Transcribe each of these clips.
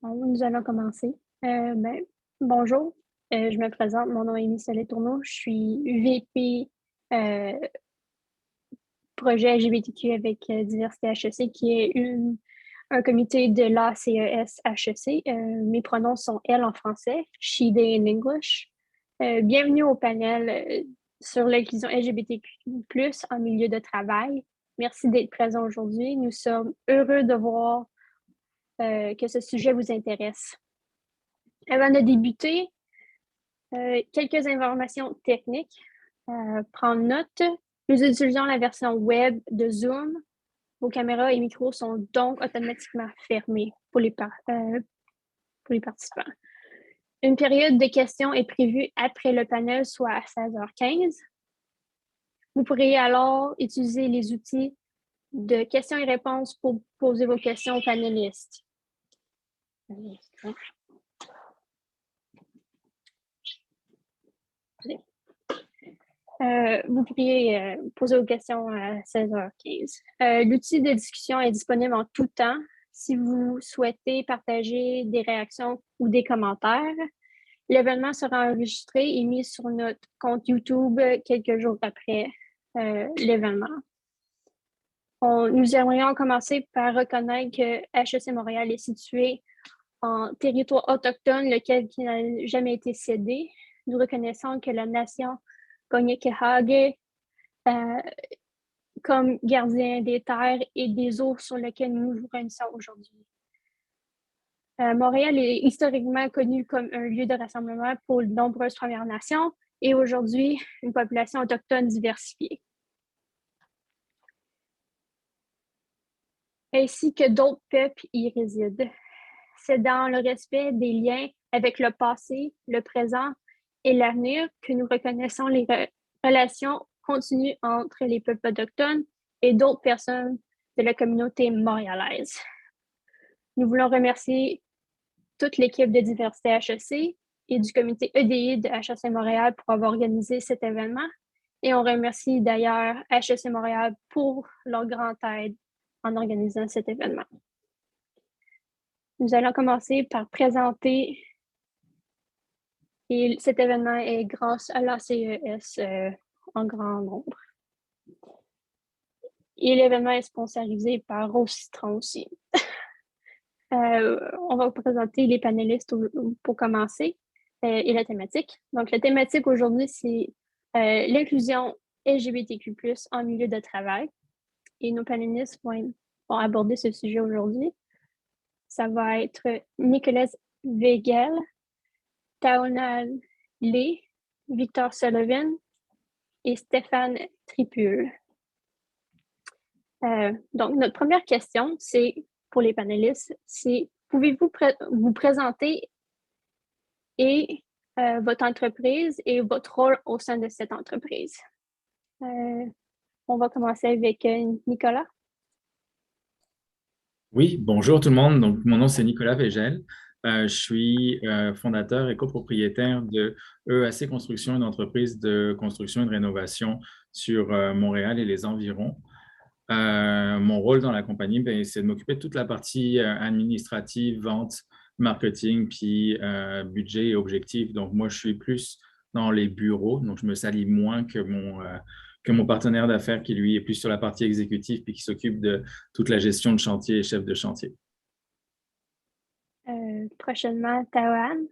Bon, nous allons commencer. Bonjour, je me présente, mon nom est Micelle Tourneau, je suis VP projet LGBTQ avec Diversité HEC, qui est un comité de l'ACES HEC. Mes pronoms sont elle en français, she, they in English. Bienvenue au panel sur l'inclusion LGBTQ+, en milieu de travail. Merci d'être présent aujourd'hui. Nous sommes heureux de voir que ce sujet vous intéresse. Avant de débuter, quelques informations techniques. Prendre note. Nous utilisons la version web de Zoom. Vos caméras et micros sont donc automatiquement fermés pour les participants. Une période de questions est prévue après le panel, soit à 16h15. Vous pourrez alors utiliser les outils de questions et réponses pour poser vos questions aux panélistes. Vous pourriez poser vos questions à 16h15. L'outil de discussion est disponible en tout temps si vous souhaitez partager des réactions ou des commentaires. L'événement sera enregistré et mis sur notre compte YouTube quelques jours après l'événement. Nous aimerions commencer par reconnaître que HEC Montréal est situé en territoire autochtone, lequel qui n'a jamais été cédé. Nous reconnaissons que la nation Koniekahage comme gardien des terres et des eaux sur lesquelles nous nous réunissons aujourd'hui. Montréal est historiquement connu comme un lieu de rassemblement pour de nombreuses Premières Nations et aujourd'hui une population autochtone diversifiée. Ainsi que d'autres peuples y résident. C'est dans le respect des liens avec le passé, le présent et l'avenir que nous reconnaissons les relations continues entre les peuples autochtones et d'autres personnes de la communauté montréalaise. Nous voulons remercier toute l'équipe de Diversité HEC et du comité EDI de HEC Montréal pour avoir organisé cet événement. Et on remercie d'ailleurs HEC Montréal pour leur grande aide en organisant cet événement. Nous allons commencer par présenter, et cet événement est grâce à l'ACES en grand nombre. Et l'événement est sponsorisé par Rose Citron aussi. On va vous présenter les panélistes pour commencer et la thématique. Donc, la thématique aujourd'hui, c'est l'inclusion LGBTQ+, en milieu de travail. Et nos panélistes vont aborder ce sujet aujourd'hui. Ça va être Nicolas Weigel, Taonal Lee, Victor Sullivan et Stéphane Tripule. Donc, notre première question, c'est pour les panélistes, c'est pouvez-vous vous présenter et votre entreprise et votre rôle au sein de cette entreprise? On va commencer avec Nicolas. Oui, bonjour tout le monde. Donc, mon nom, c'est Nicolas Végel. Je suis fondateur et copropriétaire de EAC Construction, une entreprise de construction et de rénovation sur Montréal et les environs. Mon rôle dans la compagnie, c'est de m'occuper de toute la partie administrative, vente, marketing, puis budget et objectifs. Donc, moi, je suis plus dans les bureaux, donc je me salis moins que mon partenaire d'affaires qui, lui, est plus sur la partie exécutive puis qui s'occupe de toute la gestion de chantier et chef de chantier. Prochainement, Taouane.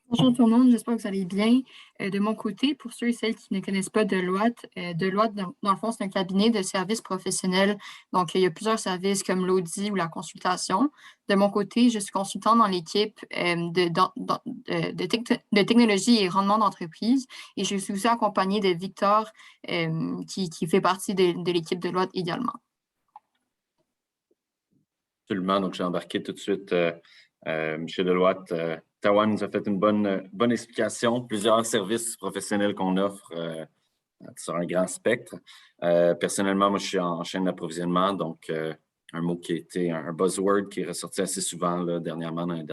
Bonjour tout le monde, j'espère que vous allez bien. De mon côté, pour ceux et celles qui ne connaissent pas Deloitte, Deloitte, dans le fond, c'est un cabinet de services professionnels. Donc, il y a plusieurs services comme l'audit ou la consultation. De mon côté, je suis consultante dans l'équipe de technologie et rendement d'entreprise. Et je suis aussi accompagnée de Victor, qui fait partie de l'équipe Deloitte également. Absolument. Donc, j'ai embarqué tout de suite chez Deloitte. Taouane nous a fait une bonne explication. Plusieurs services professionnels qu'on offre sur un grand spectre. Personnellement, moi, je suis en chaîne d'approvisionnement, donc un mot qui a été un buzzword qui est ressorti assez souvent là, dernièrement dans les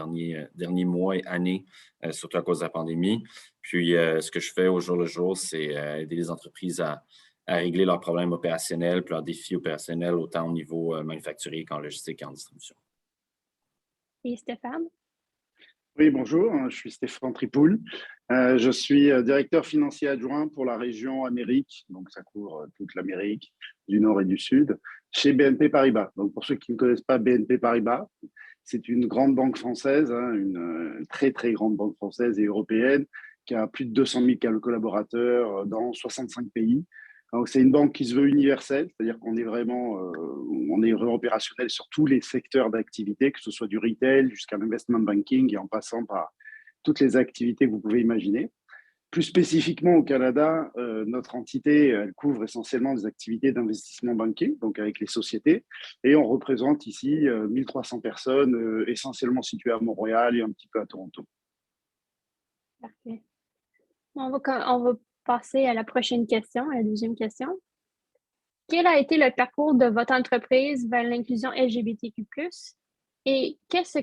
derniers mois et années, surtout à cause de la pandémie. Puis, ce que je fais au jour le jour, c'est aider les entreprises à régler leurs problèmes opérationnels, puis leurs défis opérationnels, autant au niveau manufacturier qu'en logistique et en distribution. Et Stéphane? Oui, bonjour, je suis Stéphane Tripoul. Je suis directeur financier adjoint pour la région Amérique, donc ça couvre toute l'Amérique du Nord et du Sud, chez BNP Paribas. Donc pour ceux qui ne connaissent pas BNP Paribas, c'est une grande banque française, une très très grande banque française et européenne qui a plus de 200 000 collaborateurs dans 65 pays. Donc c'est une banque qui se veut universelle, c'est-à-dire qu'on est vraiment opérationnel sur tous les secteurs d'activité, que ce soit du retail jusqu'à l'investment banking et en passant par toutes les activités que vous pouvez imaginer. Plus spécifiquement au Canada, notre entité, elle couvre essentiellement des activités d'investissement banking, donc avec les sociétés, et on représente ici 1300 personnes, essentiellement situées à Montréal et un petit peu à Toronto. Parfait. On va passer à la prochaine question, à la deuxième question. Quel a été le parcours de votre entreprise vers l'inclusion LGBTQ+, et qu'est-ce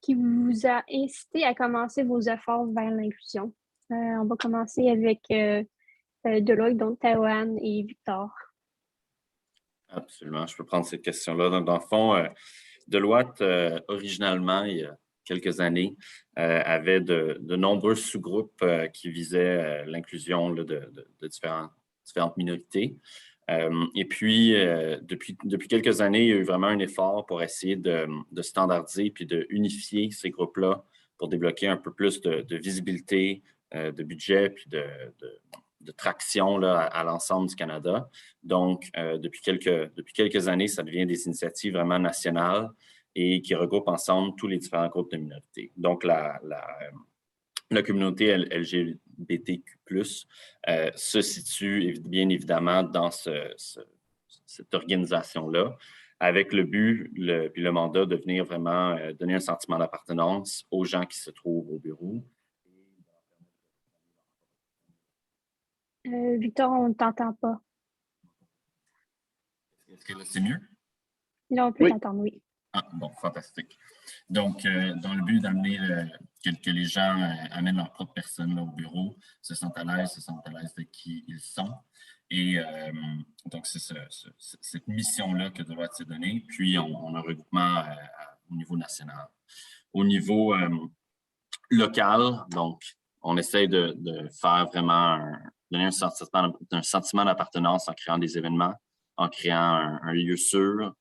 qui vous a incité à commencer vos efforts vers l'inclusion? On va commencer avec Deloitte, donc Tawan et Victor. Absolument, je peux prendre cette question-là. Donc, dans le fond, Deloitte, originalement, il y a quelques années, avait de nombreux sous-groupes qui visaient l'inclusion de différentes minorités. Et puis, depuis quelques années, il y a eu vraiment un effort pour essayer de standardiser puis de unifier ces groupes-là pour débloquer un peu plus de visibilité, de budget puis de traction là, à l'ensemble du Canada. Donc, depuis quelques années, ça devient des initiatives vraiment nationales et qui regroupent ensemble tous les différents groupes de minorités. Donc, la communauté LGBTQ+, se situe bien évidemment dans cette organisation-là, avec le but puis le mandat de venir vraiment donner un sentiment d'appartenance aux gens qui se trouvent au bureau. Victor, on ne t'entend pas. Est-ce que là, c'est mieux? Là, on peut t'entendre, oui. Ah, bon, fantastique. Donc, dans le but d'amener que les gens amènent leur propre personne là, au bureau, se sentent à l'aise de qui ils sont. Et donc, c'est cette mission-là que Deloitte s'est donnée. Puis, on a un regroupement au niveau national. Au niveau local, donc, on essaie de faire vraiment donner un sentiment d'appartenance en créant des événements, en créant un lieu sûr,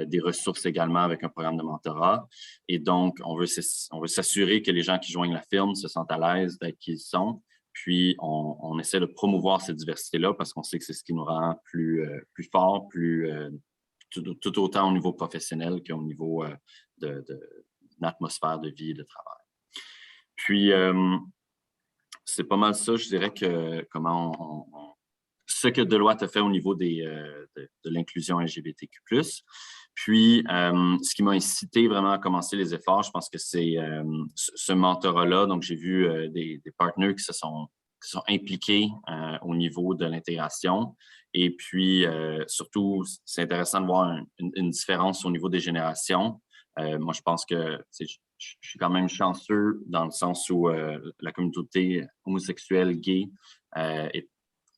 des ressources également avec un programme de mentorat. Et donc, on veut s'assurer que les gens qui joignent la firme se sentent à l'aise d'être qui ils sont. Puis, on essaie de promouvoir cette diversité-là parce qu'on sait que c'est ce qui nous rend plus forts, tout autant au niveau professionnel qu'au niveau d'une atmosphère de vie et de travail. Puis, c'est pas mal ça, je dirais que ce que Deloitte a fait au niveau de l'inclusion LGBTQ+. Puis, ce qui m'a incité vraiment à commencer les efforts, je pense que c'est ce mentorat-là. Donc, j'ai vu des partenaires qui se sont impliqués au niveau de l'intégration. Et puis, surtout, c'est intéressant de voir une différence au niveau des générations. Moi, je pense que je suis quand même chanceux dans le sens où la communauté homosexuelle, gay,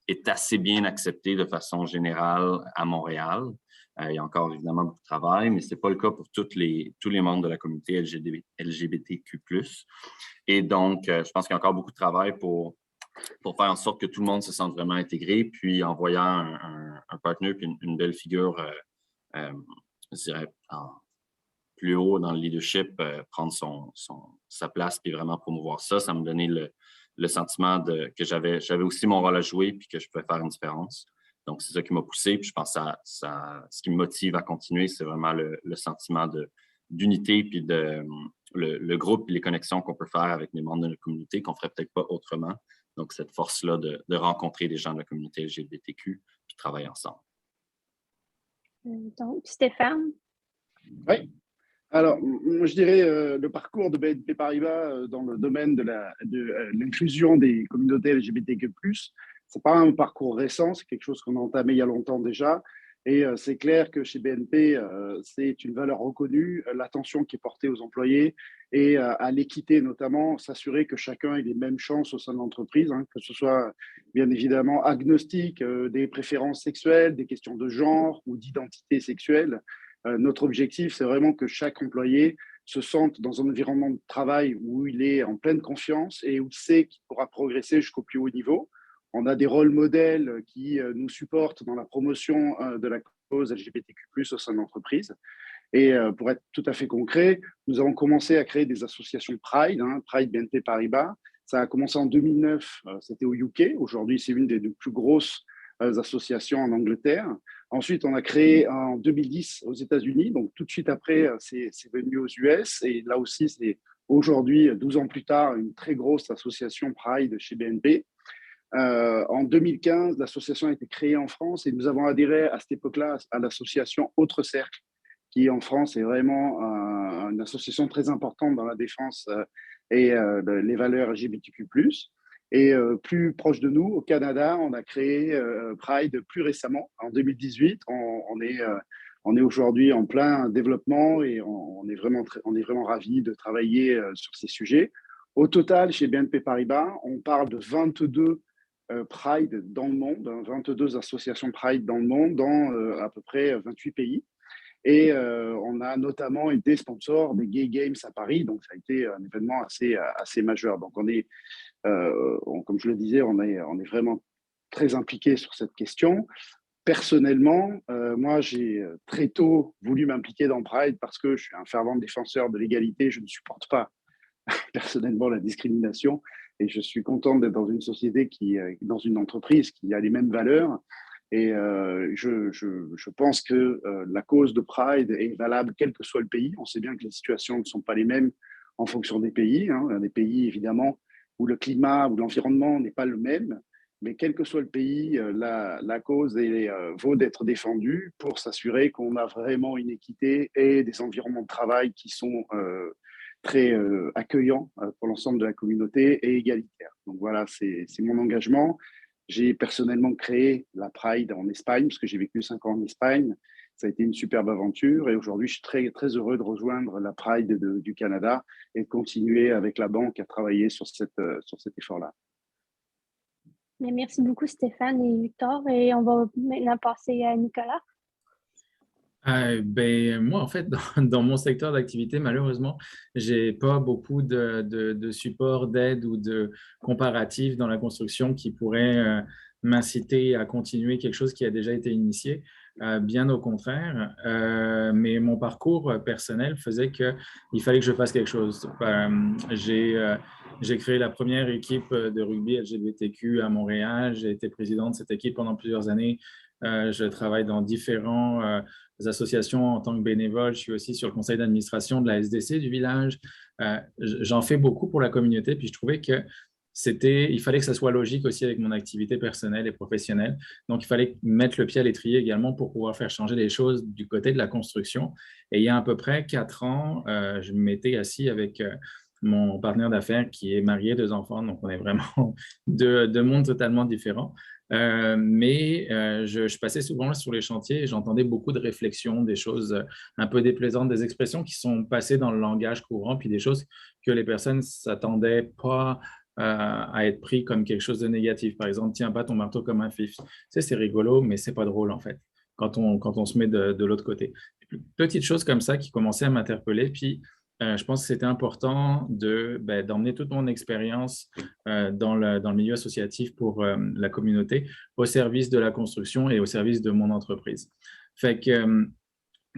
est assez bien acceptée de façon générale à Montréal. Il y a encore évidemment beaucoup de travail, mais ce n'est pas le cas pour tous les membres de la communauté LGBTQ+. Et donc, je pense qu'il y a encore beaucoup de travail pour faire en sorte que tout le monde se sente vraiment intégré, puis en voyant un partenaire puis une belle figure, je dirais, plus haut dans le leadership, prendre sa place puis vraiment promouvoir ça. Ça me donnait le sentiment que j'avais aussi mon rôle à jouer puis que je pouvais faire une différence. Donc, c'est ça qui m'a poussé. Puis je pense que ce qui me motive à continuer, c'est vraiment le sentiment d'unité puis le groupe et les connexions qu'on peut faire avec les membres de notre communauté qu'on ne ferait peut-être pas autrement. Donc, cette force-là de rencontrer des gens de la communauté LGBTQ puis de travailler ensemble. Donc, Stéphane? Oui. Alors, je dirais le parcours de BNP Paribas dans le domaine de l'inclusion des communautés LGBTQ+, ce n'est pas un parcours récent, c'est quelque chose qu'on a entamé il y a longtemps déjà. Et c'est clair que chez BNP, c'est une valeur reconnue, l'attention qui est portée aux employés et à l'équité notamment, s'assurer que chacun ait les mêmes chances au sein de l'entreprise, que ce soit bien évidemment agnostique des préférences sexuelles, des questions de genre ou d'identité sexuelle. Notre objectif, c'est vraiment que chaque employé se sente dans un environnement de travail où il est en pleine confiance et où il sait qu'il pourra progresser jusqu'au plus haut niveau. On a des rôles modèles qui nous supportent dans la promotion de la cause LGBTQ+, au sein de l'entreprise. Et pour être tout à fait concret, nous avons commencé à créer des associations Pride, Pride BNP Paribas. Ça a commencé en 2009, c'était au UK. Aujourd'hui, c'est une des plus grosses associations en Angleterre. Ensuite, on a créé en 2010 aux États-Unis. Donc, tout de suite après, c'est venu aux US. Et là aussi, c'est aujourd'hui, 12 ans plus tard, une très grosse association Pride chez BNP. En 2015, l'association a été créée en France et nous avons adhéré à cette époque-là à l'association Autre Cercle, qui en France est vraiment une association très importante dans la défense et les valeurs LGBTQ+. Et plus proche de nous, au Canada, on a créé Pride plus récemment, en 2018. On est aujourd'hui en plein développement et on est vraiment ravis de travailler sur ces sujets. Au total, chez BNP Paribas, on parle de 22 Pride dans le monde, 22 associations Pride dans le monde, dans à peu près 28 pays. Et on a notamment été sponsor des Gay Games à Paris, donc ça a été un événement assez majeur. Donc on est, comme je le disais, on est vraiment très impliqué sur cette question. Personnellement, moi, j'ai très tôt voulu m'impliquer dans Pride parce que je suis un fervent défenseur de l'égalité. Je ne supporte pas personnellement la discrimination et je suis content d'être dans une société dans une entreprise qui a les mêmes valeurs. Et je pense que la cause de Pride est valable quel que soit le pays. On sait bien que les situations ne sont pas les mêmes en fonction des pays. Il y a des pays, évidemment, où le climat ou l'environnement n'est pas le même. Mais quel que soit le pays, la cause vaut d'être défendue pour s'assurer qu'on a vraiment une équité et des environnements de travail qui sont très accueillants pour l'ensemble de la communauté et égalitaires. Donc voilà, c'est mon engagement. J'ai personnellement créé la Pride en Espagne, parce que j'ai vécu 5 ans en Espagne. Ça a été une superbe aventure et aujourd'hui, je suis très, très heureux de rejoindre la Pride du Canada et de continuer avec la banque à travailler sur cet effort-là. Merci beaucoup, Stéphane et Victor. Et on va maintenant passer à Nicolas. Moi, en fait, dans mon secteur d'activité, malheureusement, je n'ai pas beaucoup de support, d'aide ou de comparatifs dans la construction qui pourraient m'inciter à continuer quelque chose qui a déjà été initié. Bien au contraire, mais mon parcours personnel faisait qu'il fallait que je fasse quelque chose. J'ai créé la première équipe de rugby LGBTQ à Montréal. J'ai été président de cette équipe pendant plusieurs années. Je travaille dans différents associations en tant que bénévole. Je suis aussi sur le conseil d'administration de la SDC du village. J'en fais beaucoup pour la communauté, puis je trouvais que il fallait que ça soit logique aussi avec mon activité personnelle et professionnelle. Donc, il fallait mettre le pied à l'étrier également pour pouvoir faire changer les choses du côté de la construction. Et il y a à peu près 4 ans, je m'étais assis avec mon partenaire d'affaires qui est marié, 2 enfants. Donc, on est vraiment deux mondes totalement différents. Je passais souvent sur les chantiers et j'entendais beaucoup de réflexions, des choses un peu déplaisantes, des expressions qui sont passées dans le langage courant, puis des choses que les personnes ne s'attendaient pas à être pris comme quelque chose de négatif. Par exemple, tiens pas ton marteau comme un fif. Tu sais, c'est rigolo, mais c'est pas drôle en fait, quand on se met de l'autre côté. Petites choses comme ça qui commençaient à m'interpeller, puis je pense que c'était important d'emmener toute mon expérience dans le milieu associatif pour la communauté au service de la construction et au service de mon entreprise. Fait que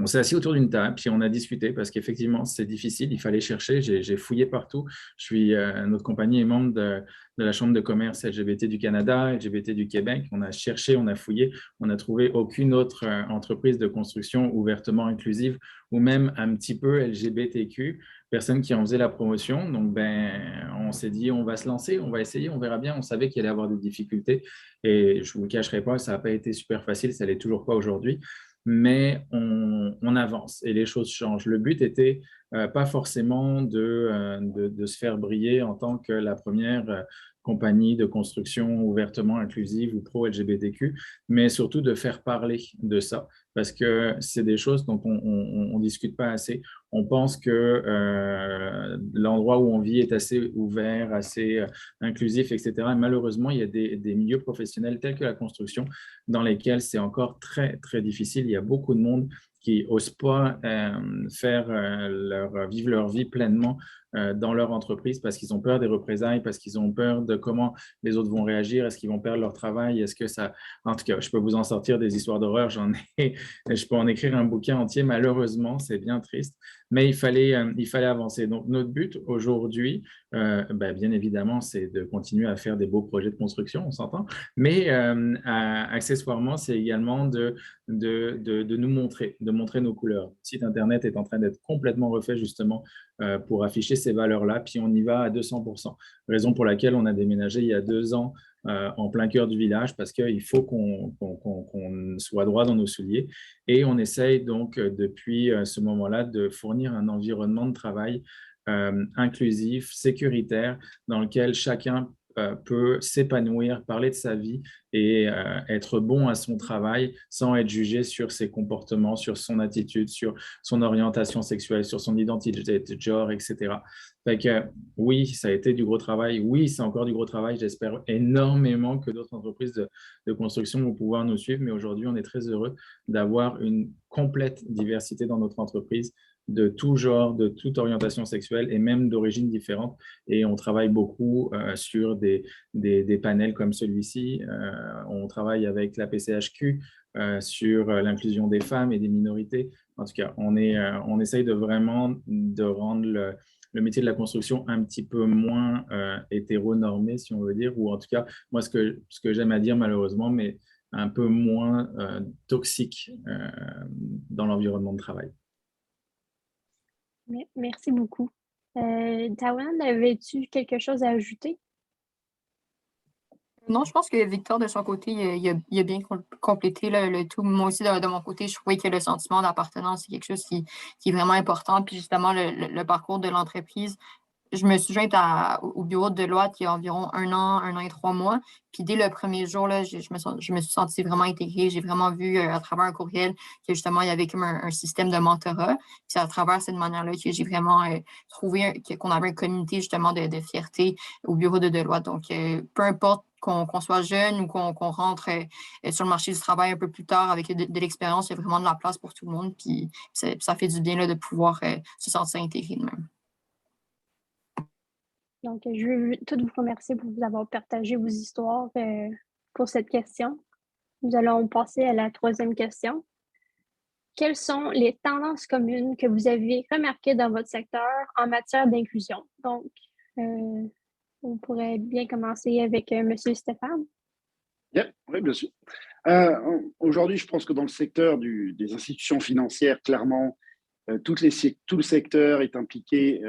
on s'est assis autour d'une table, puis on a discuté parce qu'effectivement, c'est difficile, il fallait chercher, j'ai fouillé partout. Notre compagnie est membre de la Chambre de commerce LGBT du Canada, LGBT du Québec. On a cherché, on a fouillé, on n'a trouvé aucune autre entreprise de construction ouvertement inclusive ou même un petit peu LGBTQ, personne qui en faisait la promotion. Donc, on s'est dit, on va se lancer, on va essayer, on verra bien. On savait qu'il allait y avoir des difficultés et je ne vous le cacherai pas, ça n'a pas été super facile, ça ne l'est toujours pas aujourd'hui. Mais on avance et les choses changent. Le but était pas forcément de se faire briller en tant que la première compagnie de construction ouvertement inclusive ou pro-LGBTQ, mais surtout de faire parler de ça parce que c'est des choses dont on discute pas assez. On pense que l'endroit où on vit est assez ouvert, assez inclusif, etc. Et malheureusement, il y a des milieux professionnels tels que la construction dans lesquels c'est encore très, très difficile. Il y a beaucoup de monde qui n'osent pas vivre leur vie pleinement dans leur entreprise parce qu'ils ont peur des représailles, parce qu'ils ont peur de comment les autres vont réagir, est-ce qu'ils vont perdre leur travail, est-ce que ça... En tout cas, je peux vous en sortir des histoires d'horreur, je peux en écrire un bouquin entier, malheureusement, c'est bien triste, mais il fallait avancer. Donc, notre but aujourd'hui, bien évidemment, c'est de continuer à faire des beaux projets de construction, on s'entend, mais accessoirement, c'est également de nous montrer, de montrer nos couleurs. Le site Internet est en train d'être complètement refait justement pour afficher ces valeurs-là, puis on y va à 200%. Raison pour laquelle on a déménagé il y a 2 ans en plein cœur du village parce qu'il faut qu'on soit droit dans nos souliers. Et on essaye donc depuis ce moment-là de fournir un environnement de travail inclusif, sécuritaire, dans lequel chacun peut s'épanouir, parler de sa vie et être bon à son travail sans être jugé sur ses comportements, sur son attitude, sur son orientation sexuelle, sur son identité de genre, etc. Fait que oui, ça a été du gros travail. Oui, c'est encore du gros travail. J'espère énormément que d'autres entreprises de construction vont pouvoir nous suivre. Mais aujourd'hui, on est très heureux d'avoir une complète diversité dans notre entreprise de tout genre, de toute orientation sexuelle et même d'origine différente. Et on travaille beaucoup sur des panels comme celui-ci. On travaille avec la PCHQ sur l'inclusion des femmes et des minorités. En tout cas, on essaye de vraiment de rendre le métier de la construction un petit peu moins hétéronormé, si on veut dire, ou en tout cas, moi, ce que j'aime à dire malheureusement, mais un peu moins toxique dans l'environnement de travail. Merci beaucoup. Tawan, avais-tu quelque chose à ajouter? Non, je pense que Victor, de son côté, il a bien complété le tout. Moi aussi, de mon côté, je trouvais que le sentiment d'appartenance, c'est quelque chose qui est vraiment important. Puis justement, le parcours de l'entreprise, je me suis jointe au bureau de Deloitte il y a environ 1 an et 3 mois. Puis dès le premier jour, là, je me suis sentie vraiment intégrée. J'ai vraiment vu à travers un courriel que justement, il y avait comme un système de mentorat. Puis c'est à travers cette manière-là que j'ai vraiment trouvé qu'on avait une communauté justement de fierté au bureau de Deloitte. Donc, peu importe qu'on soit jeune ou qu'on rentre sur le marché du travail un peu plus tard avec de l'expérience, il y a vraiment de la place pour tout le monde. Puis ça fait du bien là, de pouvoir se sentir intégré de même. Donc, je veux toutes vous remercier pour vous avoir partagé vos histoires pour cette question. Nous allons passer à la 3e question. Quelles sont les tendances communes que vous avez remarquées dans votre secteur en matière d'inclusion? Donc, on pourrait bien commencer avec M. Stéphane. Oui, bien sûr. Aujourd'hui, je pense que dans le secteur des institutions financières, clairement, tout le secteur est impliqué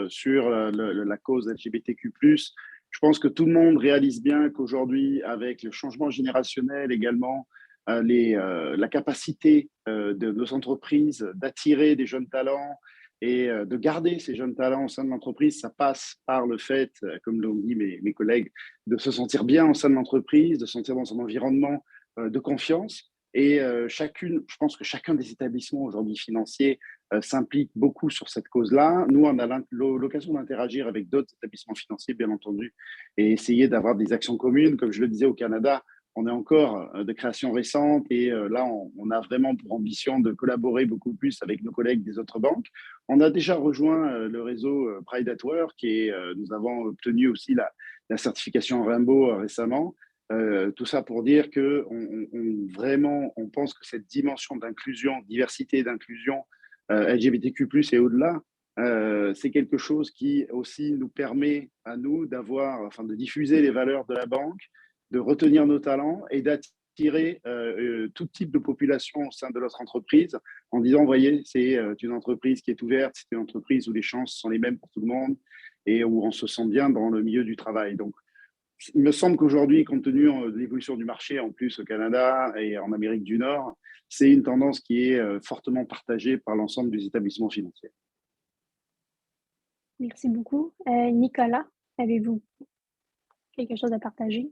sur la cause LGBTQ+. Je pense que tout le monde réalise bien qu'aujourd'hui, avec le changement générationnel également, la capacité de nos entreprises d'attirer des jeunes talents et de garder ces jeunes talents au sein de l'entreprise, ça passe par le fait, comme l'ont dit mes collègues, de se sentir bien au sein de l'entreprise, de se sentir dans un environnement de confiance. Et je pense que chacun des établissements aujourd'hui financiers s'implique beaucoup sur cette cause-là. Nous, on a l'occasion d'interagir avec d'autres établissements financiers, bien entendu, et essayer d'avoir des actions communes. Comme je le disais, au Canada, on est encore de création récente et là, on a vraiment pour ambition de collaborer beaucoup plus avec nos collègues des autres banques. On a déjà rejoint le réseau Pride at Work et nous avons obtenu aussi la certification Rainbow récemment. Tout ça pour dire que vraiment, on pense que cette dimension d'inclusion, diversité et d'inclusion LGBTQ+, et au-delà, c'est quelque chose qui aussi nous permet à nous de diffuser les valeurs de la banque, de retenir nos talents et d'attirer tout type de population au sein de notre entreprise en disant, voyez, c'est une entreprise qui est ouverte, c'est une entreprise où les chances sont les mêmes pour tout le monde et où on se sent bien dans le milieu du travail. Donc, il me semble qu'aujourd'hui, compte tenu de l'évolution du marché, en plus au Canada et en Amérique du Nord, c'est une tendance qui est fortement partagée par l'ensemble des établissements financiers. Merci beaucoup. Nicolas, avez-vous quelque chose à partager?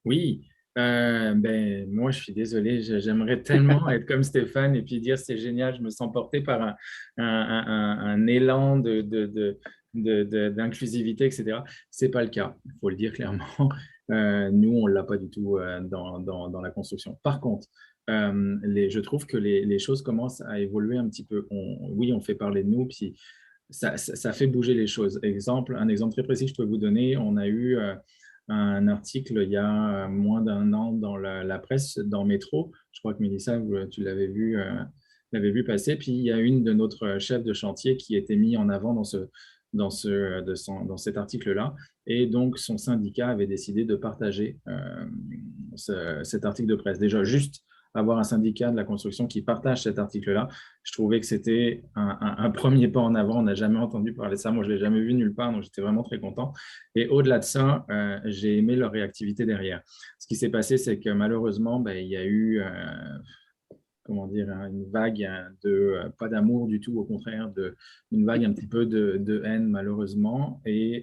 Oui, Moi, je suis désolé, j'aimerais tellement être comme Stéphane et puis dire c'est génial, je me sens porté par un élan d'inclusivité, etc. C'est pas le cas, il faut le dire clairement. Nous, on ne l'a pas du tout dans la construction. Par contre, je trouve que les choses commencent à évoluer un petit peu. Oui, on fait parler de nous, puis ça fait bouger les choses. Un exemple très précis que je peux vous donner, on a eu un article il y a moins d'un an dans la presse, dans Métro. Je crois que Mélissa, tu l'avais vu passer. Puis il y a une de notre chefs de chantier qui était mise en avant dans cet article-là. Et donc, son syndicat avait décidé de partager cet article de presse. Déjà, juste avoir un syndicat de la construction qui partage cet article-là, je trouvais que c'était un premier pas en avant. On n'a jamais entendu parler de ça. Moi, je ne l'ai jamais vu nulle part, donc j'étais vraiment très content. Et au-delà de ça, j'ai aimé leur réactivité derrière. Ce qui s'est passé, c'est que malheureusement, il y a eu comment dire, une vague pas d'amour du tout, au contraire, une vague un petit peu de haine, malheureusement. Et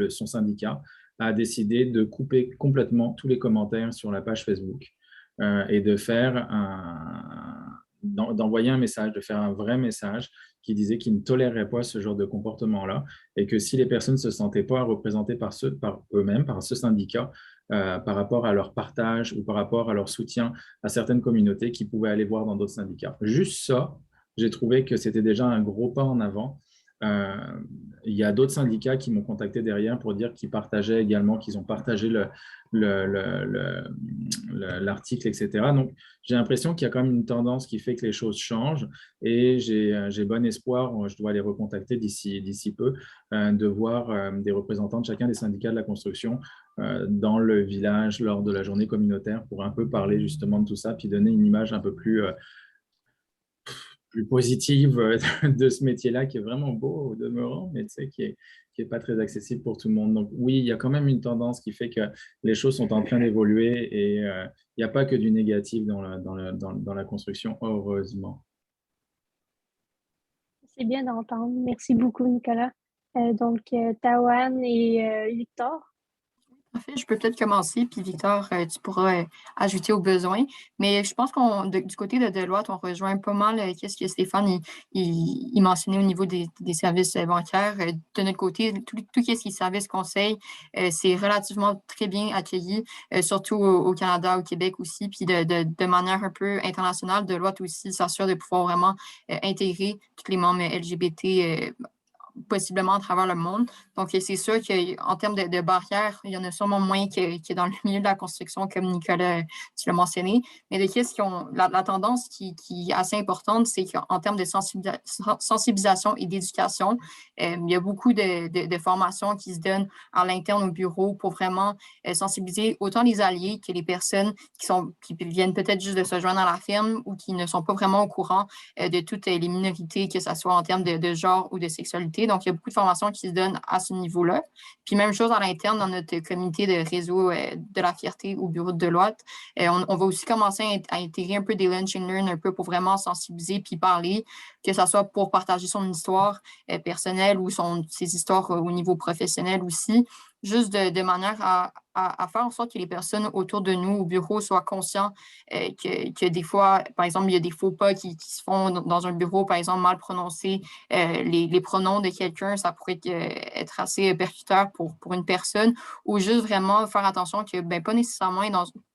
son syndicat a décidé de couper complètement tous les commentaires sur la page Facebook et d'envoyer un message, de faire un vrai message qui disait qu'il ne tolérerait pas ce genre de comportement-là et que si les personnes ne se sentaient pas représentées par eux-mêmes, par ce syndicat, par rapport à leur partage ou par rapport à leur soutien à certaines communautés qu'ils pouvaient aller voir dans d'autres syndicats. Juste ça, j'ai trouvé que c'était déjà un gros pas en avant. Il y a d'autres syndicats qui m'ont contacté derrière pour dire qu'ils partageaient également, qu'ils ont partagé l'article, etc. Donc, j'ai l'impression qu'il y a quand même une tendance qui fait que les choses changent et j'ai bon espoir, je dois les recontacter d'ici peu, de voir des représentants de chacun des syndicats de la construction dans le village lors de la journée communautaire pour un peu parler justement de tout ça, puis donner une image un peu plus positive de ce métier-là qui est vraiment beau au demeurant, mais tu sais, qui est pas très accessible pour tout le monde. Donc oui, il y a quand même une tendance qui fait que les choses sont en train d'évoluer et il n'y a pas que du négatif dans la construction, heureusement. C'est bien d'entendre. Merci beaucoup, Nicolas. Tawan et Victor. En fait, je peux peut-être commencer, puis Victor, tu pourras ajouter aux besoins. Mais je pense du côté de Deloitte, on rejoint pas mal qu'est-ce que Stéphane il mentionnait au niveau des services bancaires. De notre côté, tout ce qui est services conseil, c'est relativement très bien accueilli, surtout au Canada, au Québec aussi. Puis de manière un peu internationale, Deloitte aussi s'assure de pouvoir vraiment intégrer tous les membres LGBT possiblement à travers le monde. Donc, c'est sûr qu'en termes de barrières, il y en a sûrement moins que dans le milieu de la construction, comme Nicolas, tu l'as mentionné. Mais les questions, la tendance qui est assez importante, c'est qu'en termes de sensibilisation et d'éducation, il y a beaucoup de formations qui se donnent à l'interne au bureau pour vraiment sensibiliser autant les alliés que les personnes qui viennent peut-être juste de se joindre à la firme ou qui ne sont pas vraiment au courant de toutes les minorités, que ce soit en termes de genre ou de sexualité. Donc, il y a beaucoup de formations qui se donnent à ce niveau-là. Puis, même chose à l'interne dans notre comité de réseau de la fierté au bureau de Deloitte. On va aussi commencer à intégrer un peu des lunch and learn, un peu pour vraiment sensibiliser puis parler, que ce soit pour partager son histoire personnelle ou ses histoires au niveau professionnel aussi, juste de manière à faire en sorte que les personnes autour de nous au bureau soient conscients que des fois, par exemple, il y a des faux pas qui se font dans un bureau, par exemple, mal prononcer les pronoms de quelqu'un, ça pourrait être assez percuteur pour une personne, ou juste vraiment faire attention que pas nécessairement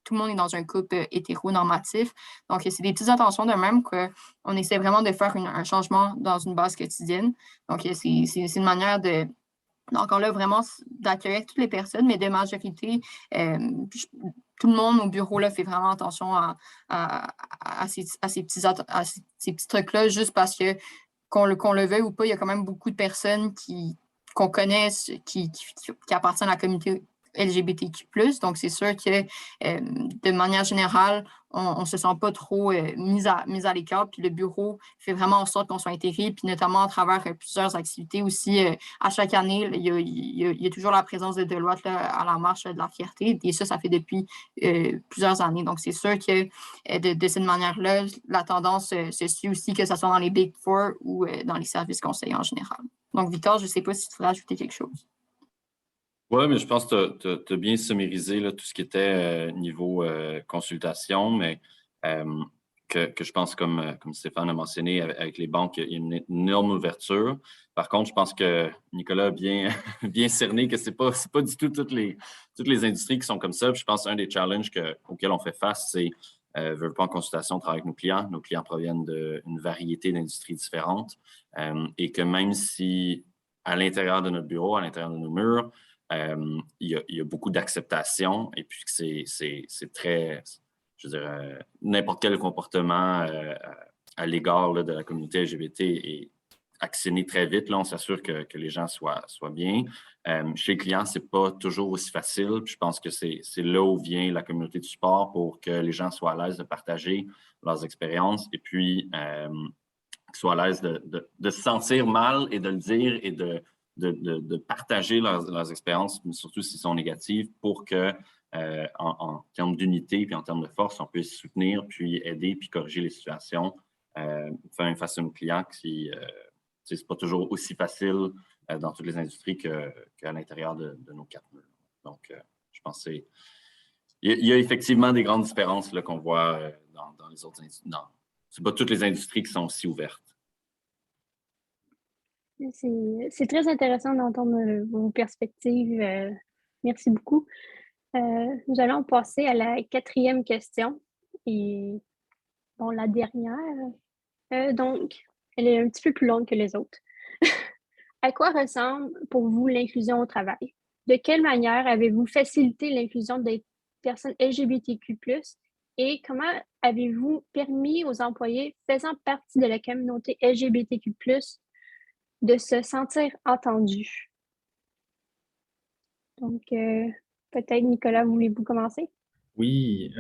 tout le monde est dans un couple hétéronormatif. Donc, c'est des petites attentions de même qu'on essaie vraiment de faire un changement dans une base quotidienne. Donc, c'est une manière encore là, vraiment d'accueillir toutes les personnes, mais de majorité, tout le monde au bureau là, fait vraiment attention à ces petits trucs-là, juste parce que qu'on le veuille ou pas, il y a quand même beaucoup de personnes qu'on connaît qui appartiennent à la communauté LGBTQ+. Donc, c'est sûr que de manière générale, on ne se sent pas trop mis à l'écart. Puis le bureau fait vraiment en sorte qu'on soit intégré, puis notamment à travers plusieurs activités aussi. À chaque année, il y a toujours la présence de Deloitte là, à la marche de la fierté. Et ça fait depuis plusieurs années. Donc, c'est sûr que de cette manière-là, la tendance se suit aussi, que ce soit dans les Big Four ou dans les services conseillers en général. Donc, Victor, je ne sais pas si tu voudrais ajouter quelque chose. Oui, mais je pense que tu as bien sommarisé là, tout ce qui était niveau consultation, mais que je pense, comme Stéphane a mentionné, avec les banques, il y a une énorme ouverture. Par contre, je pense que Nicolas a bien, bien cerné que ce n'est pas du tout toutes les industries qui sont comme ça. Puis je pense qu'un des challenges auxquels on fait face, c'est veut pas en consultation, on travaille avec nos clients. Nos clients proviennent d'une variété d'industries différentes et que même si à l'intérieur de notre bureau, à l'intérieur de nos murs, il y a beaucoup d'acceptation et puis que c'est très, je veux dire, n'importe quel comportement à l'égard de la communauté LGBT est actionné très vite. Là, on s'assure que les gens soient bien. Chez les clients, c'est pas toujours aussi facile. Puis je pense que c'est là où vient la communauté de support pour que les gens soient à l'aise de partager leurs expériences et puis qu'ils soient à l'aise de se sentir mal et de le dire et de partager leurs expériences, mais surtout s'ils sont négatives, pour que, en termes d'unité puis en termes de force, on puisse soutenir, puis aider, puis corriger les situations face à nos clients qui, c'est pas toujours aussi facile dans toutes les industries qu'à l'intérieur de nos quatre murs. Donc, je pense que il y a effectivement des grandes différences qu'on voit dans les autres industries. C'est pas toutes les industries qui sont aussi ouvertes. C'est très intéressant d'entendre vos perspectives. Merci beaucoup. Nous allons passer à la 4e question. Et bon, la dernière. Donc, elle est un petit peu plus longue que les autres. À quoi ressemble pour vous l'inclusion au travail? De quelle manière avez-vous facilité l'inclusion des personnes LGBTQ+, et comment avez-vous permis aux employés faisant partie de la communauté LGBTQ+, de se sentir entendus? Donc, peut-être, Nicolas, voulez-vous commencer? Oui,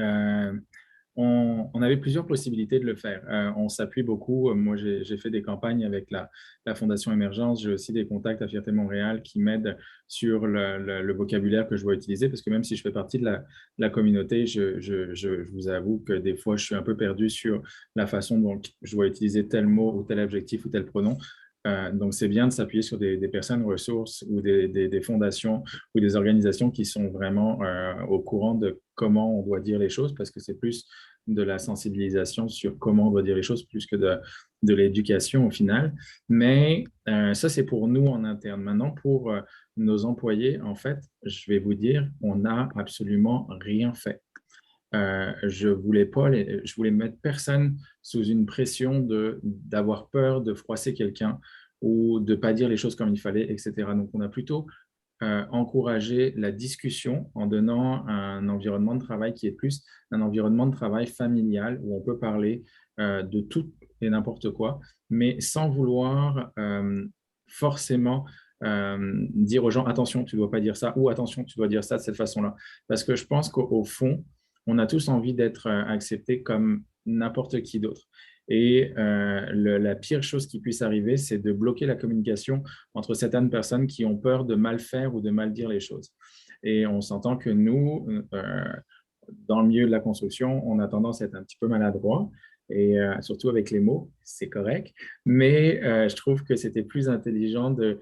on avait plusieurs possibilités de le faire. On s'appuie beaucoup. Moi, j'ai fait des campagnes avec la Fondation Émergence. J'ai aussi des contacts à Fierté Montréal qui m'aident sur le vocabulaire que je dois utiliser parce que même si je fais partie de la communauté, je vous avoue que des fois, je suis un peu perdu sur la façon dont je dois utiliser tel mot ou tel adjectif ou tel pronom. Donc, c'est bien de s'appuyer sur des personnes ressources ou des fondations ou des organisations qui sont vraiment au courant de comment on doit dire les choses, parce que c'est plus de la sensibilisation sur comment on doit dire les choses plus que de l'éducation au final. Mais ça, c'est pour nous en interne. Maintenant, pour nos employés, en fait, je vais vous dire, on n'a absolument rien fait. Je voulais mettre personne sous une pression d'avoir peur de froisser quelqu'un ou de ne pas dire les choses comme il fallait, etc. Donc, on a plutôt encouragé la discussion en donnant un environnement de travail qui est plus un environnement de travail familial où on peut parler de tout et n'importe quoi, mais sans vouloir forcément dire aux gens attention, tu ne dois pas dire ça ou attention, tu dois dire ça de cette façon-là. Parce que je pense qu'au fond, on a tous envie d'être acceptés comme n'importe qui d'autre. Et la pire chose qui puisse arriver, c'est de bloquer la communication entre certaines personnes qui ont peur de mal faire ou de mal dire les choses. Et on s'entend que nous, dans le milieu de la construction, on a tendance à être un petit peu maladroit, et surtout avec les mots, c'est correct. Mais je trouve que c'était plus intelligent de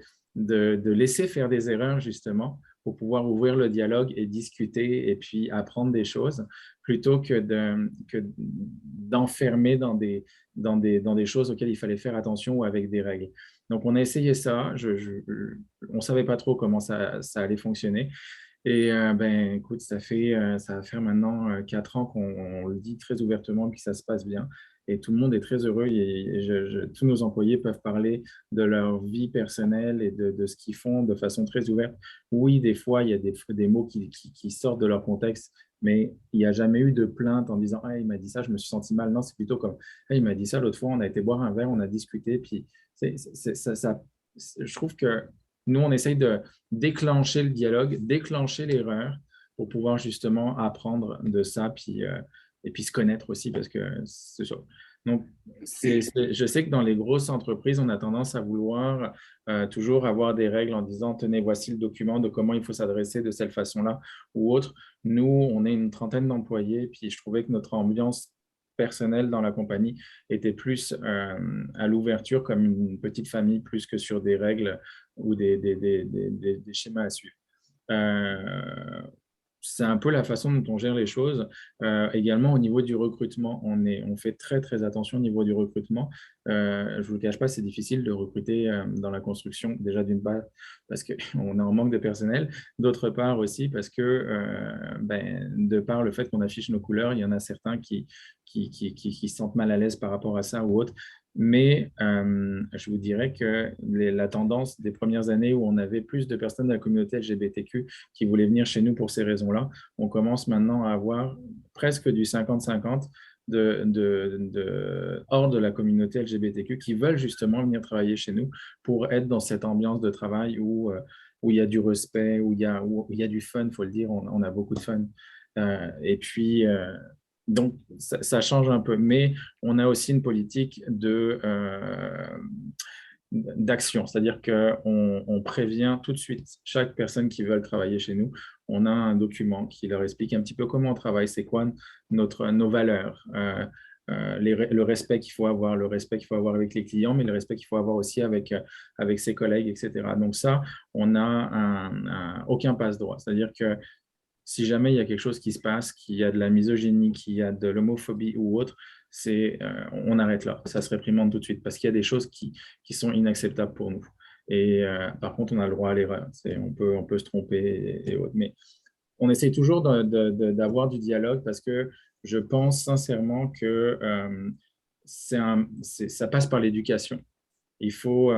laisser faire des erreurs, justement, pour pouvoir ouvrir le dialogue et discuter et puis apprendre des choses, plutôt que d'enfermer dans des choses auxquelles il fallait faire attention ou avec des règles. Donc, on a essayé ça. On ne savait pas trop comment ça allait fonctionner. Et ben, écoute, ça va faire maintenant 4 ans qu'on le dit très ouvertement et que ça se passe bien. Et tout le monde est très heureux. Et tous nos employés peuvent parler de leur vie personnelle et de ce qu'ils font de façon très ouverte. Oui, des fois, il y a des mots qui sortent de leur contexte, mais il n'y a jamais eu de plainte en disant ah, il m'a dit ça, je me suis senti mal. Non, c'est plutôt comme ah, il m'a dit ça l'autre fois, on a été boire un verre, on a discuté. Puis je trouve que nous, on essaye de déclencher le dialogue, déclencher l'erreur pour pouvoir justement apprendre de ça et puis se connaître aussi parce que c'est ça. Donc, je sais que dans les grosses entreprises, on a tendance à vouloir toujours avoir des règles en disant, tenez, voici le document de comment il faut s'adresser de cette façon-là ou autre. Nous, on est une trentaine d'employés, puis je trouvais que notre ambiance personnelle dans la compagnie était plus à l'ouverture comme une petite famille plus que sur des règles ou des schémas à suivre. C'est un peu la façon dont on gère les choses. Également, au niveau du recrutement, on fait très, très attention au niveau du recrutement. Je ne vous le cache pas, c'est difficile de recruter dans la construction, déjà d'une part parce qu'on est en manque de personnel, d'autre part aussi parce que, de par le fait qu'on affiche nos couleurs, il y en a certains qui se sentent mal à l'aise par rapport à ça ou autre. Mais je vous dirais que la tendance des premières années où on avait plus de personnes de la communauté LGBTQ qui voulaient venir chez nous pour ces raisons-là, on commence maintenant à avoir presque du 50-50 hors de la communauté LGBTQ qui veulent justement venir travailler chez nous pour être dans cette ambiance de travail où il y a du respect, où il y a du fun, il faut le dire, on a beaucoup de fun. Et puis, donc, ça change un peu, mais on a aussi une politique d'action, c'est-à-dire qu'on prévient tout de suite chaque personne qui veut travailler chez nous. On a un document qui leur explique un petit peu comment on travaille, c'est quoi nos valeurs, le respect qu'il faut avoir, le respect qu'il faut avoir avec les clients, mais le respect qu'il faut avoir aussi avec ses collègues, etc. Donc ça, on n'a aucun passe-droit, c'est-à-dire que si jamais il y a quelque chose qui se passe, qu'il y a de la misogynie, qu'il y a de l'homophobie ou autre, on arrête là. Ça se réprimande tout de suite parce qu'il y a des choses qui sont inacceptables pour nous. Et par contre, on a le droit à l'erreur. On peut se tromper et autres. Mais on essaie toujours d'avoir du dialogue parce que je pense sincèrement que ça passe par l'éducation. Il faut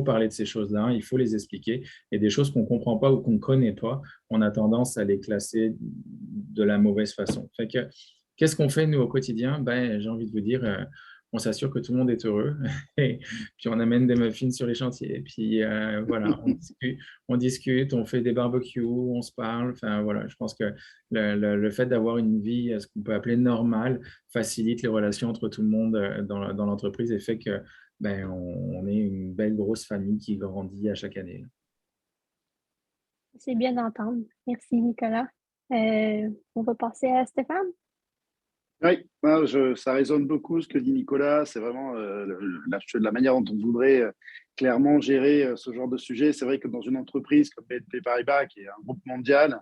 parler de ces choses-là, il faut les expliquer. Et des choses qu'on ne comprend pas ou qu'on ne connaît pas, on a tendance à les classer de la mauvaise façon. Fait que, qu'est-ce qu'on fait, nous, au quotidien? J'ai envie de vous dire, on s'assure que tout le monde est heureux. Et puis, on amène des muffins sur les chantiers. Et puis, voilà, on discute, on fait des barbecues, on se parle. Enfin, voilà, je pense que le fait d'avoir une vie, ce qu'on peut appeler normale, facilite les relations entre tout le monde dans l'entreprise et fait que on est une belle grosse famille qui grandit à chaque année. C'est bien d'entendre. Merci, Nicolas. On va passer à Stéphane. Oui, ça résonne beaucoup ce que dit Nicolas. C'est vraiment la manière dont on voudrait clairement gérer ce genre de sujet. C'est vrai que dans une entreprise comme BNP Paribas, qui est un groupe mondial,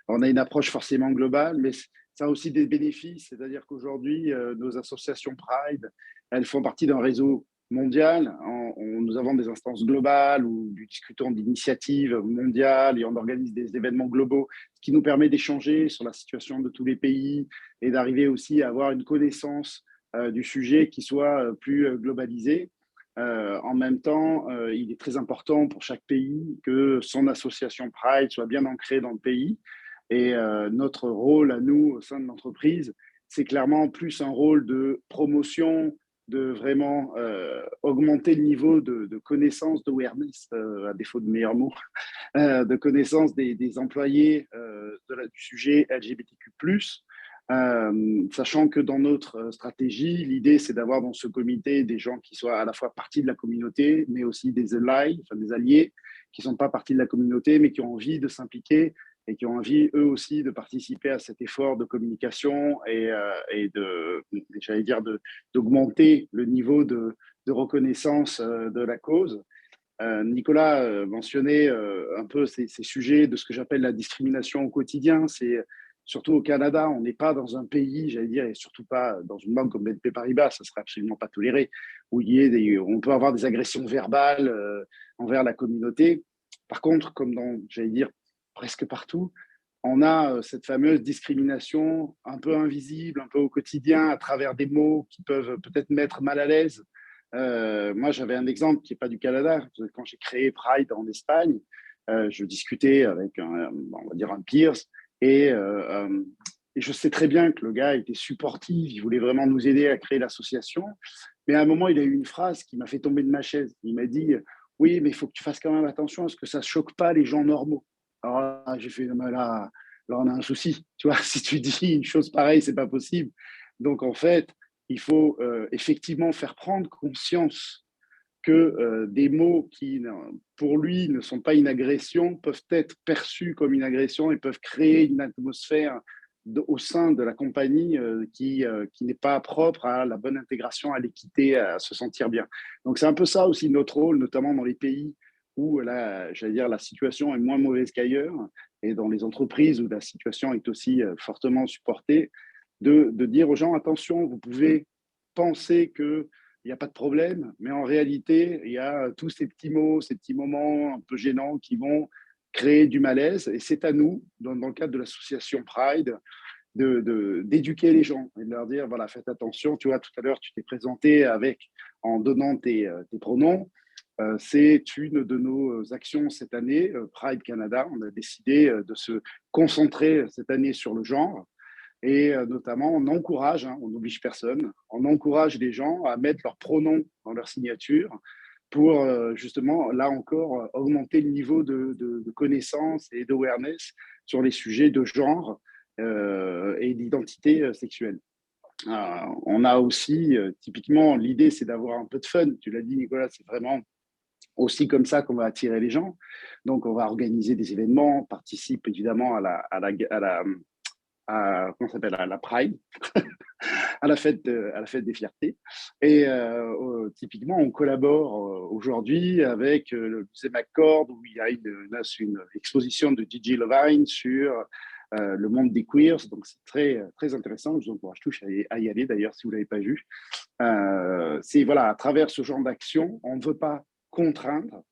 on a une approche forcément globale, mais ça a aussi des bénéfices. C'est-à-dire qu'aujourd'hui, nos associations Pride, elles font partie d'un réseau mondial. Nous avons des instances globales où nous discutons d'initiatives mondiales et on organise des événements globaux, ce qui nous permet d'échanger sur la situation de tous les pays et d'arriver aussi à avoir une connaissance du sujet qui soit plus globalisée. En même temps, il est très important pour chaque pays que son association Pride soit bien ancrée dans le pays. Et notre rôle à nous, au sein de l'entreprise, c'est clairement plus un rôle de promotion, de vraiment augmenter le niveau de connaissance, d'awareness, à défaut de meilleurs mots, de connaissance des employés du sujet LGBTQ+. Sachant que dans notre stratégie, l'idée, c'est d'avoir dans ce comité des gens qui soient à la fois partie de la communauté, mais aussi des alliés, enfin des alliés qui ne sont pas partie de la communauté, mais qui ont envie de s'impliquer et qui ont envie, eux aussi, de participer à cet effort de communication et j'allais dire, d'augmenter le niveau de reconnaissance de la cause. Nicolas mentionnait un peu ces sujets de ce que j'appelle la discrimination au quotidien. C'est surtout au Canada, on n'est pas dans un pays, j'allais dire, et surtout pas dans une banque comme BNP Paribas, ça ne serait absolument pas toléré, où on peut avoir des agressions verbales envers la communauté. Par contre, comme dans, j'allais dire, presque partout, on a cette fameuse discrimination un peu invisible, un peu au quotidien, à travers des mots qui peuvent peut-être mettre mal à l'aise. Moi, j'avais un exemple qui n'est pas du Canada. Quand j'ai créé Pride en Espagne, je discutais avec on va dire un peers, et je sais très bien que le gars était supportif, il voulait vraiment nous aider à créer l'association. Mais à un moment, il a eu une phrase qui m'a fait tomber de ma chaise. Il m'a dit « Oui, mais il faut que tu fasses quand même attention à ce que ça ne choque pas les gens normaux. » Alors là, j'ai fait « Là, on a un souci. Tu vois, si tu dis une chose pareille, ce n'est pas possible. » Donc, en fait, il faut effectivement faire prendre conscience que des mots qui, pour lui, ne sont pas une agression, peuvent être perçus comme une agression et peuvent créer une atmosphère au sein de la compagnie qui n'est pas propre à la bonne intégration, à l'équité, à se sentir bien. Donc, c'est un peu ça aussi notre rôle, notamment dans les pays où j'allais dire, la situation est moins mauvaise qu'ailleurs, et dans les entreprises où la situation est aussi fortement supportée, de dire aux gens, attention, vous pouvez penser qu'il n'y a pas de problème, mais en réalité, il y a tous ces petits mots, ces petits moments un peu gênants qui vont créer du malaise. Et c'est à nous, dans le cadre de l'association Pride, d'éduquer les gens et de leur dire, voilà, faites attention. Tu vois, tout à l'heure, tu t'es présenté en donnant tes pronoms. C'est une de nos actions cette année, Pride Canada. On a décidé de se concentrer cette année sur le genre. Et notamment, on encourage, on n'oblige personne, on encourage les gens à mettre leurs pronoms dans leur signature pour justement, là encore, augmenter le niveau de connaissance et d'awareness sur les sujets de genre et d'identité sexuelle. On a aussi, typiquement, l'idée, c'est d'avoir un peu de fun. Tu l'as dit, Nicolas, c'est vraiment aussi comme ça qu'on va attirer les gens. Donc, on va organiser des événements, on participe évidemment à la Pride, à la fête des fiertés. Et typiquement, on collabore aujourd'hui avec le musée McCord, où il y a une exposition de Gigi Levine sur le monde des queers. Donc, c'est très, très intéressant. Je vous encourage tous à y aller, d'ailleurs, si vous ne l'avez pas vu. C'est, voilà, à travers ce genre d'action, on ne veut pas contraindre,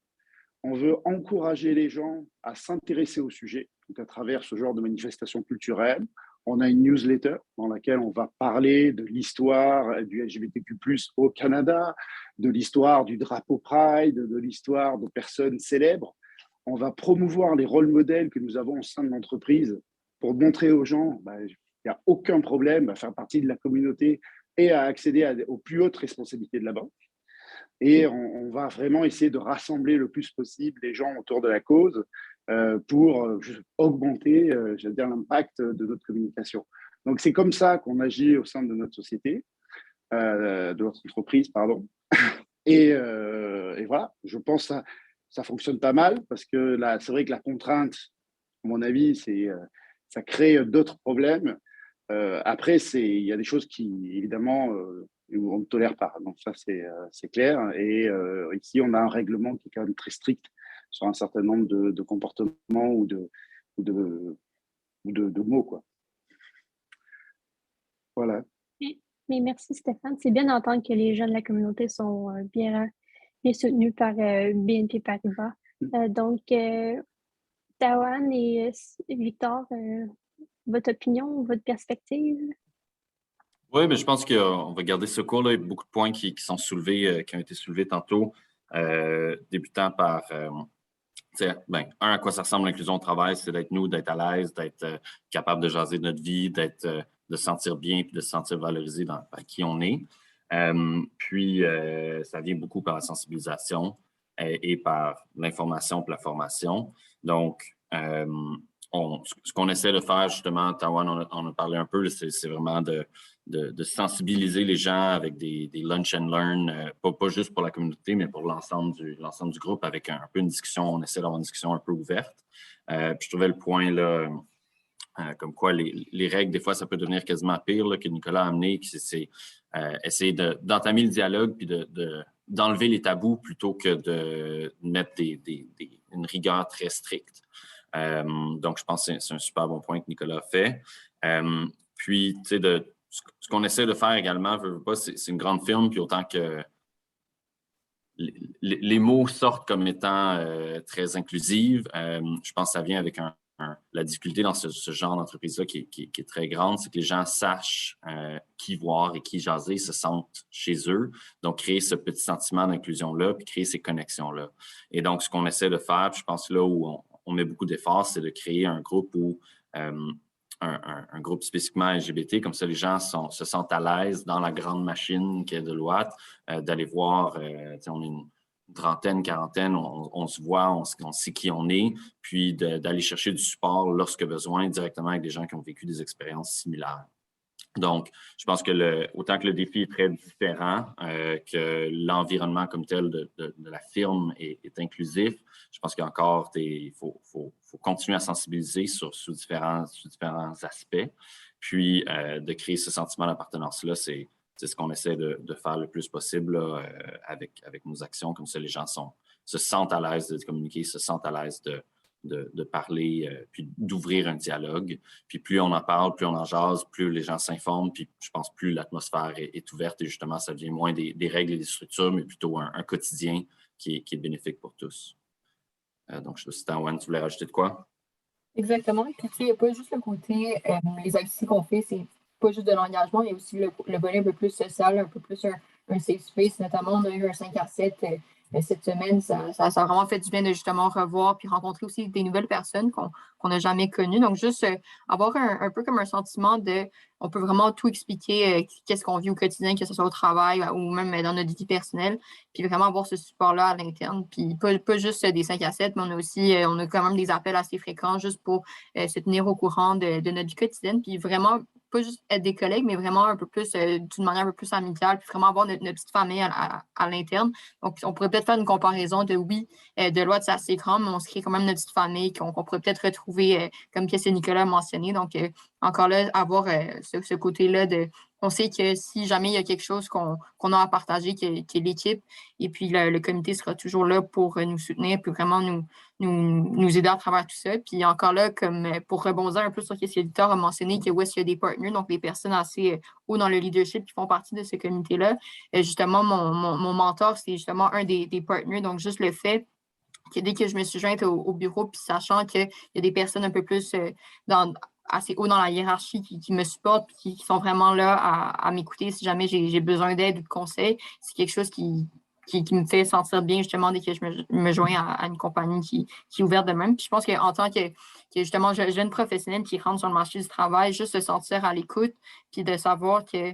on veut encourager les gens à s'intéresser au sujet, donc à travers ce genre de manifestations culturelles. On a une newsletter dans laquelle on va parler de l'histoire du LGBTQ+ au Canada, de l'histoire du drapeau Pride, de l'histoire de personnes célèbres. On va promouvoir les rôles modèles que nous avons au sein de l'entreprise pour montrer aux gens qu'il n'y a aucun problème à faire partie de la communauté et à accéder aux plus hautes responsabilités de la banque. Et on va vraiment essayer de rassembler le plus possible les gens autour de la cause pour augmenter, j'allais dire, l'impact de notre communication. Donc, c'est comme ça qu'on agit au sein de notre société, de notre entreprise, pardon. Et voilà, je pense que ça fonctionne pas mal parce que c'est vrai que la contrainte, à mon avis, ça crée d'autres problèmes. Après, il y a des choses qui, évidemment, on ne tolère pas. Donc ça, c'est clair. Et ici, on a un règlement qui est quand même très strict sur un certain nombre de comportements ou de mots, quoi. Voilà. Mais merci Stéphane. C'est bien d'entendre que les gens de la communauté sont bien soutenus par BNP Paribas. Donc, Tawan et Victor, votre opinion, votre perspective? Oui, mais je pense qu'on va garder ce cours. Là. Il y a beaucoup de points qui sont soulevés, qui ont été soulevés tantôt, débutant par à quoi ça ressemble l'inclusion au travail, c'est d'être à l'aise, d'être capable de jaser de notre vie, de se sentir bien puis de se sentir valorisé par qui on est. Puis, ça vient beaucoup par la sensibilisation et par l'information et la formation. Donc, ce qu'on essaie de faire, justement, Tawan, on a parlé un peu, c'est vraiment de sensibiliser les gens avec des lunch and learn, pas juste pour la communauté, mais pour l'ensemble du groupe, avec un peu une discussion. On essaie d'avoir une discussion un peu ouverte. Puis je trouvais le point là, comme quoi les règles, des fois, ça peut devenir quasiment pire là, que Nicolas a amené, c'est essayer d'entamer le dialogue puis d'enlever les tabous plutôt que de mettre une rigueur très stricte. Donc, je pense que c'est un super bon point que Nicolas a fait. Puis, tu sais, ce qu'on essaie de faire également, c'est une grande firme, puis autant que les mots sortent comme étant très inclusives, je pense que ça vient avec la difficulté dans ce genre d'entreprise-là qui est très grande, c'est que les gens sachent qui voir et qui jaser, se sentent chez eux. Donc, créer ce petit sentiment d'inclusion-là, puis créer ces connexions-là. Et donc, ce qu'on essaie de faire, je pense là où on met beaucoup d'efforts, c'est de créer un groupe où un groupe spécifiquement LGBT, comme ça les gens se sentent à l'aise dans la grande machine qu'est Deloitte, d'aller voir, on est une trentaine, quarantaine, on se voit, on sait qui on est, puis d'aller chercher du support lorsque besoin directement avec des gens qui ont vécu des expériences similaires. Donc, je pense que autant que le défi est très différent, que l'environnement comme tel de la firme est inclusif, je pense qu'encore, il faut continuer à sensibiliser sur différents aspects. Puis, de créer ce sentiment d'appartenance-là, c'est ce qu'on essaie de faire le plus possible là, avec nos actions. Comme ça, les gens sont se sentent à l'aise de communiquer, se sentent à l'aise de parler, puis d'ouvrir un dialogue. Puis plus on en parle, plus on en jase, plus les gens s'informent, puis je pense plus l'atmosphère est ouverte et justement, ça devient moins des règles et des structures, mais plutôt un quotidien qui est bénéfique pour tous. Donc, je sais pas si Taouane, tu voulais rajouter de quoi? Exactement. Et puis, tu sais, il n'y a pas juste le côté, les activités qu'on fait, c'est pas juste de l'engagement, il y a aussi le volet un peu plus social, un peu plus un safe space. Notamment, on a eu un 5 à 7 cette semaine. Ça a vraiment fait du bien de justement revoir puis rencontrer aussi des nouvelles personnes qu'on n'a jamais connues. Donc, juste avoir un peu comme un sentiment de, on peut vraiment tout expliquer, qu'est-ce qu'on vit au quotidien, que ce soit au travail ou même dans notre vie personnelle, puis vraiment avoir ce support-là à l'interne. Puis pas juste des 5 à 7, mais on a aussi, on a quand même des appels assez fréquents juste pour se tenir au courant de notre vie quotidienne, puis vraiment pas juste être des collègues, mais vraiment un peu plus, d'une manière un peu plus amicale, puis vraiment avoir notre petite famille à l'interne. Donc, on pourrait peut-être faire une comparaison de, oui, Deloitte, c'est assez grand, mais on se crée quand même notre petite famille qu'on pourrait peut-être retrouver, comme que Nicolas a mentionné. Donc, encore là, avoir ce côté-là de... On sait que si jamais il y a quelque chose qu'on a à partager, qui est l'équipe, et puis le comité sera toujours là pour nous soutenir, puis vraiment nous aider à travers tout ça. Puis encore là, comme pour rebondir un peu sur ce que Victor a mentionné, que où est-ce qu'il y a des partenaires, donc des personnes assez haut dans le leadership qui font partie de ce comité-là. Justement, mon mentor, c'est justement un des partenaires. Donc, juste le fait que dès que je me suis jointe au bureau, puis sachant qu'il y a des personnes un peu plus assez haut dans la hiérarchie qui me supportent, qui sont vraiment là à m'écouter si jamais j'ai besoin d'aide ou de conseils, c'est quelque chose qui me fait sentir bien justement dès que je me joins à une compagnie qui est ouverte de même. Puis je pense qu'en tant que justement jeune professionnelle qui rentre sur le marché du travail, juste se sentir à l'écoute, puis de savoir que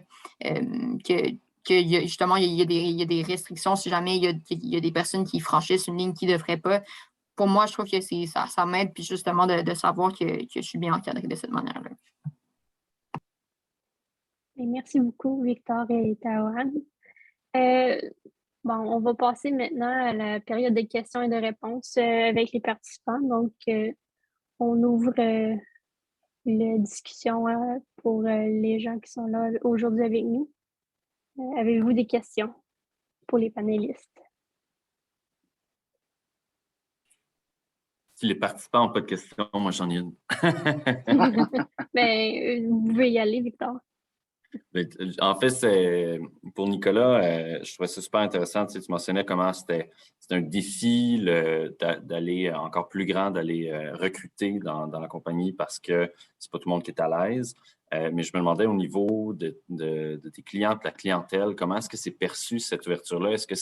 justement, il y a des restrictions si jamais il y a des personnes qui franchissent une ligne qui ne devraient pas. Pour moi, je trouve que ça m'aide, puis justement de savoir que je suis bien encadrée de cette manière-là. Merci beaucoup, Victor et Taouane. Bon, on va passer maintenant à la période de questions et de réponses avec les participants. Donc, on ouvre la discussion pour les gens qui sont là aujourd'hui avec nous. Avez-vous des questions pour les panélistes? Si les participants n'ont pas de questions, moi j'en ai une. Ben, vous pouvez y aller, Victor. En fait, pour Nicolas, je trouvais ça super intéressant. Tu mentionnais comment c'était un défi d'aller encore plus grand, d'aller recruter dans la compagnie parce que c'est pas tout le monde qui est à l'aise. Mais je me demandais au niveau de tes clients, de la clientèle, comment est-ce que c'est perçu cette ouverture-là? Est-ce que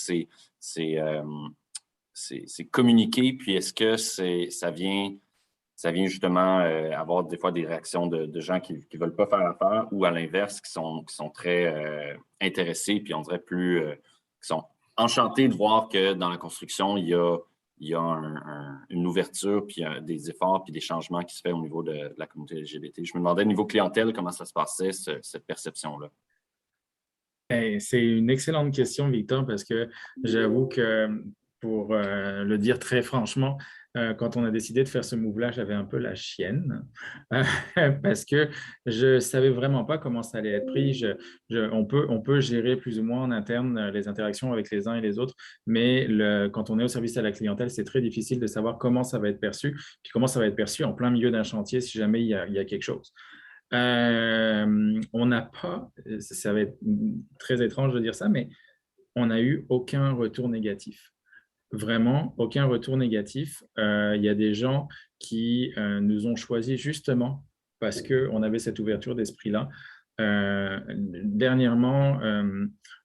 c'est communiqué, puis est-ce que ça vient justement avoir des fois des réactions de gens qui ne veulent pas faire l'affaire ou à l'inverse, qui sont très intéressés, puis on dirait qui sont enchantés de voir que dans la construction, il y a une ouverture, puis des efforts, puis des changements qui se font au niveau de la communauté LGBT. Je me demandais au niveau clientèle, comment ça se passait, cette perception-là? C'est une excellente question, Victor, parce que j'avoue que, pour le dire très franchement, quand on a décidé de faire ce move-là, j'avais un peu la chienne parce que je ne savais vraiment pas comment ça allait être pris. On peut gérer plus ou moins en interne les interactions avec les uns et les autres, mais quand on est au service à la clientèle, c'est très difficile de savoir comment ça va être perçu, puis comment ça va être perçu en plein milieu d'un chantier si jamais il y a quelque chose. On n'a pas, ça va être très étrange de dire ça, mais on n'a eu aucun retour négatif. Vraiment, aucun retour négatif. Il y a des gens qui nous ont choisis justement parce qu'on avait cette ouverture d'esprit-là. Dernièrement,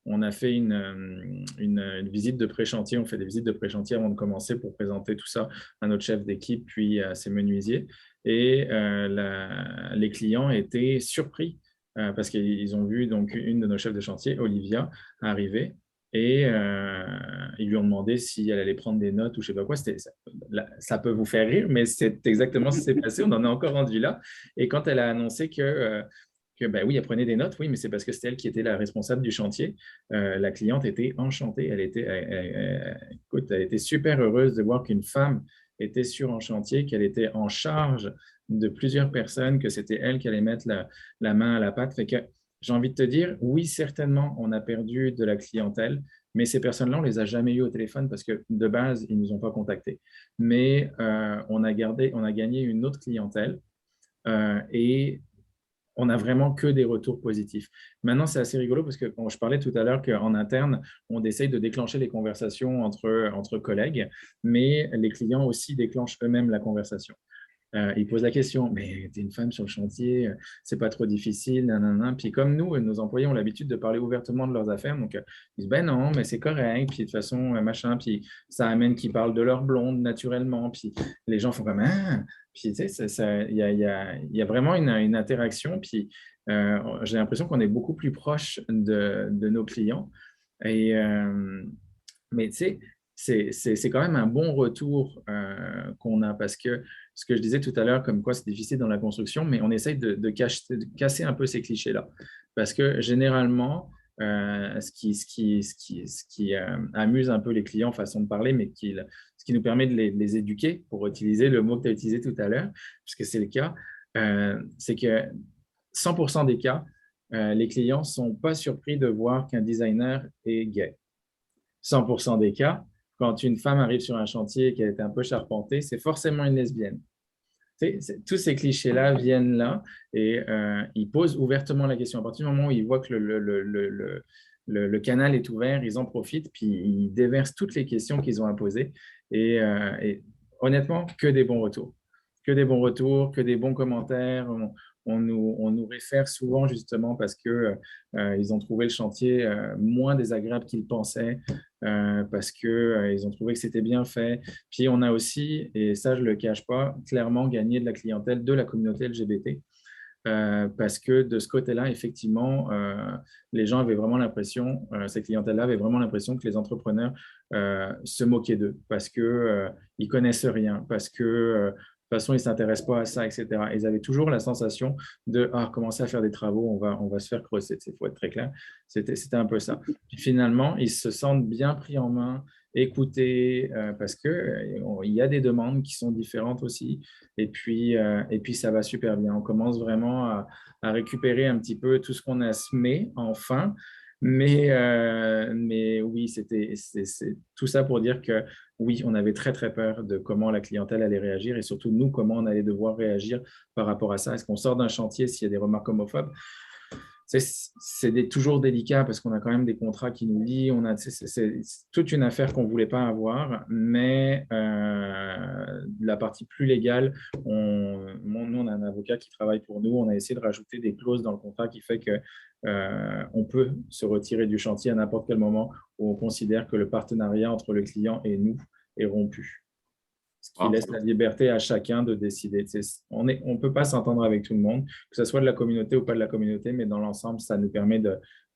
on a fait une visite de pré-chantier. On fait des visites de pré-chantier avant de commencer pour présenter tout ça à notre chef d'équipe, puis à ses menuisiers. Et les clients étaient surpris parce qu'ils ont vu donc une de nos chefs de chantier, Olivia, arriver. Et ils lui ont demandé si elle allait prendre des notes ou je ne sais pas quoi. Ça peut vous faire rire, mais c'est exactement ce qui s'est passé. On en est encore rendu là. Et quand elle a annoncé que ben oui, elle prenait des notes, oui, mais c'est parce que c'était elle qui était la responsable du chantier. La cliente était enchantée. Écoute, elle était super heureuse de voir qu'une femme était sur un chantier, qu'elle était en charge de plusieurs personnes, que c'était elle qui allait mettre la main à la pâte. Fait que j'ai envie de te dire, oui, certainement, on a perdu de la clientèle, Mais ces personnes-là, on ne les a jamais eues au téléphone parce que de base, ils ne nous ont pas contactés. Mais on a gagné une autre clientèle et on n'a vraiment que des retours positifs. Maintenant, c'est assez rigolo parce que je parlais tout à l'heure qu'en interne, on essaye de déclencher les conversations entre collègues, mais les clients aussi déclenchent eux-mêmes la conversation. Ils posent la question, mais tu es une femme sur le chantier, c'est pas trop difficile, nanana. Puis comme nous, nos employés ont l'habitude de parler ouvertement de leurs affaires, donc ils disent, ben non, mais c'est correct, puis de toute façon, machin, puis ça amène qu'ils parlent de leur blonde naturellement, puis les gens font comme, ah, puis tu sais, il y a vraiment une interaction, puis j'ai l'impression qu'on est beaucoup plus proche de nos clients. Et, mais tu sais, c'est quand même un bon retour qu'on a parce que ce que je disais tout à l'heure, comme quoi c'est difficile dans la construction, mais on essaye de casser un peu ces clichés-là. Parce que généralement, ce qui amuse un peu les clients, façon de parler, mais ce qui nous permet de les éduquer, pour utiliser le mot que tu as utilisé tout à l'heure, puisque c'est le cas, c'est que 100% des cas, les clients ne sont pas surpris de voir qu'un designer est gay. 100% des cas, quand une femme arrive sur un chantier et qu'elle est un peu charpentée, c'est forcément une lesbienne. Tous ces clichés-là viennent là et ils posent ouvertement la question. À partir du moment où ils voient que le canal est ouvert, ils en profitent, puis ils déversent toutes les questions qu'ils ont à poser. Et honnêtement, que des bons retours. Que des bons retours, que des bons commentaires. On nous réfère souvent justement parce qu'ils ont trouvé le chantier moins désagréable qu'ils pensaient, parce qu'ils ont trouvé que c'était bien fait. Puis on a aussi, et ça je ne le cache pas, clairement gagné de la clientèle de la communauté LGBT. Parce que de ce côté-là, effectivement, les gens avaient vraiment l'impression, ces clientèles-là avaient vraiment l'impression que les entrepreneurs se moquaient d'eux parce qu'ils ne connaissent rien, parce que de toute façon, ils ne s'intéressent pas à ça, etc. Ils avaient toujours la sensation de commencer à faire des travaux, on va se faire creuser. Il faut être très clair. C'était un peu ça. Puis finalement, ils se sentent bien pris en main, écoutés, parce qu'il y a des demandes qui sont différentes aussi. Et puis, ça va super bien. On commence vraiment à récupérer un petit peu tout ce qu'on a semé, enfin. Mais oui, c'est tout ça pour dire que oui, on avait très, très peur de comment la clientèle allait réagir et surtout, nous, comment on allait devoir réagir par rapport à ça. Est-ce qu'on sort d'un chantier s'il y a des remarques homophobes? C'est toujours délicat parce qu'on a quand même des contrats qui nous lient. C'est toute une affaire qu'on ne voulait pas avoir, mais la partie plus légale, nous, on a un avocat qui travaille pour nous. On a essayé de rajouter des clauses dans le contrat qui fait que on peut se retirer du chantier à n'importe quel moment où on considère que le partenariat entre le client et nous est rompu. Ce qui laisse la liberté à chacun de décider. On ne peut pas s'entendre avec tout le monde, que ce soit de la communauté ou pas de la communauté, mais dans l'ensemble, ça nous permet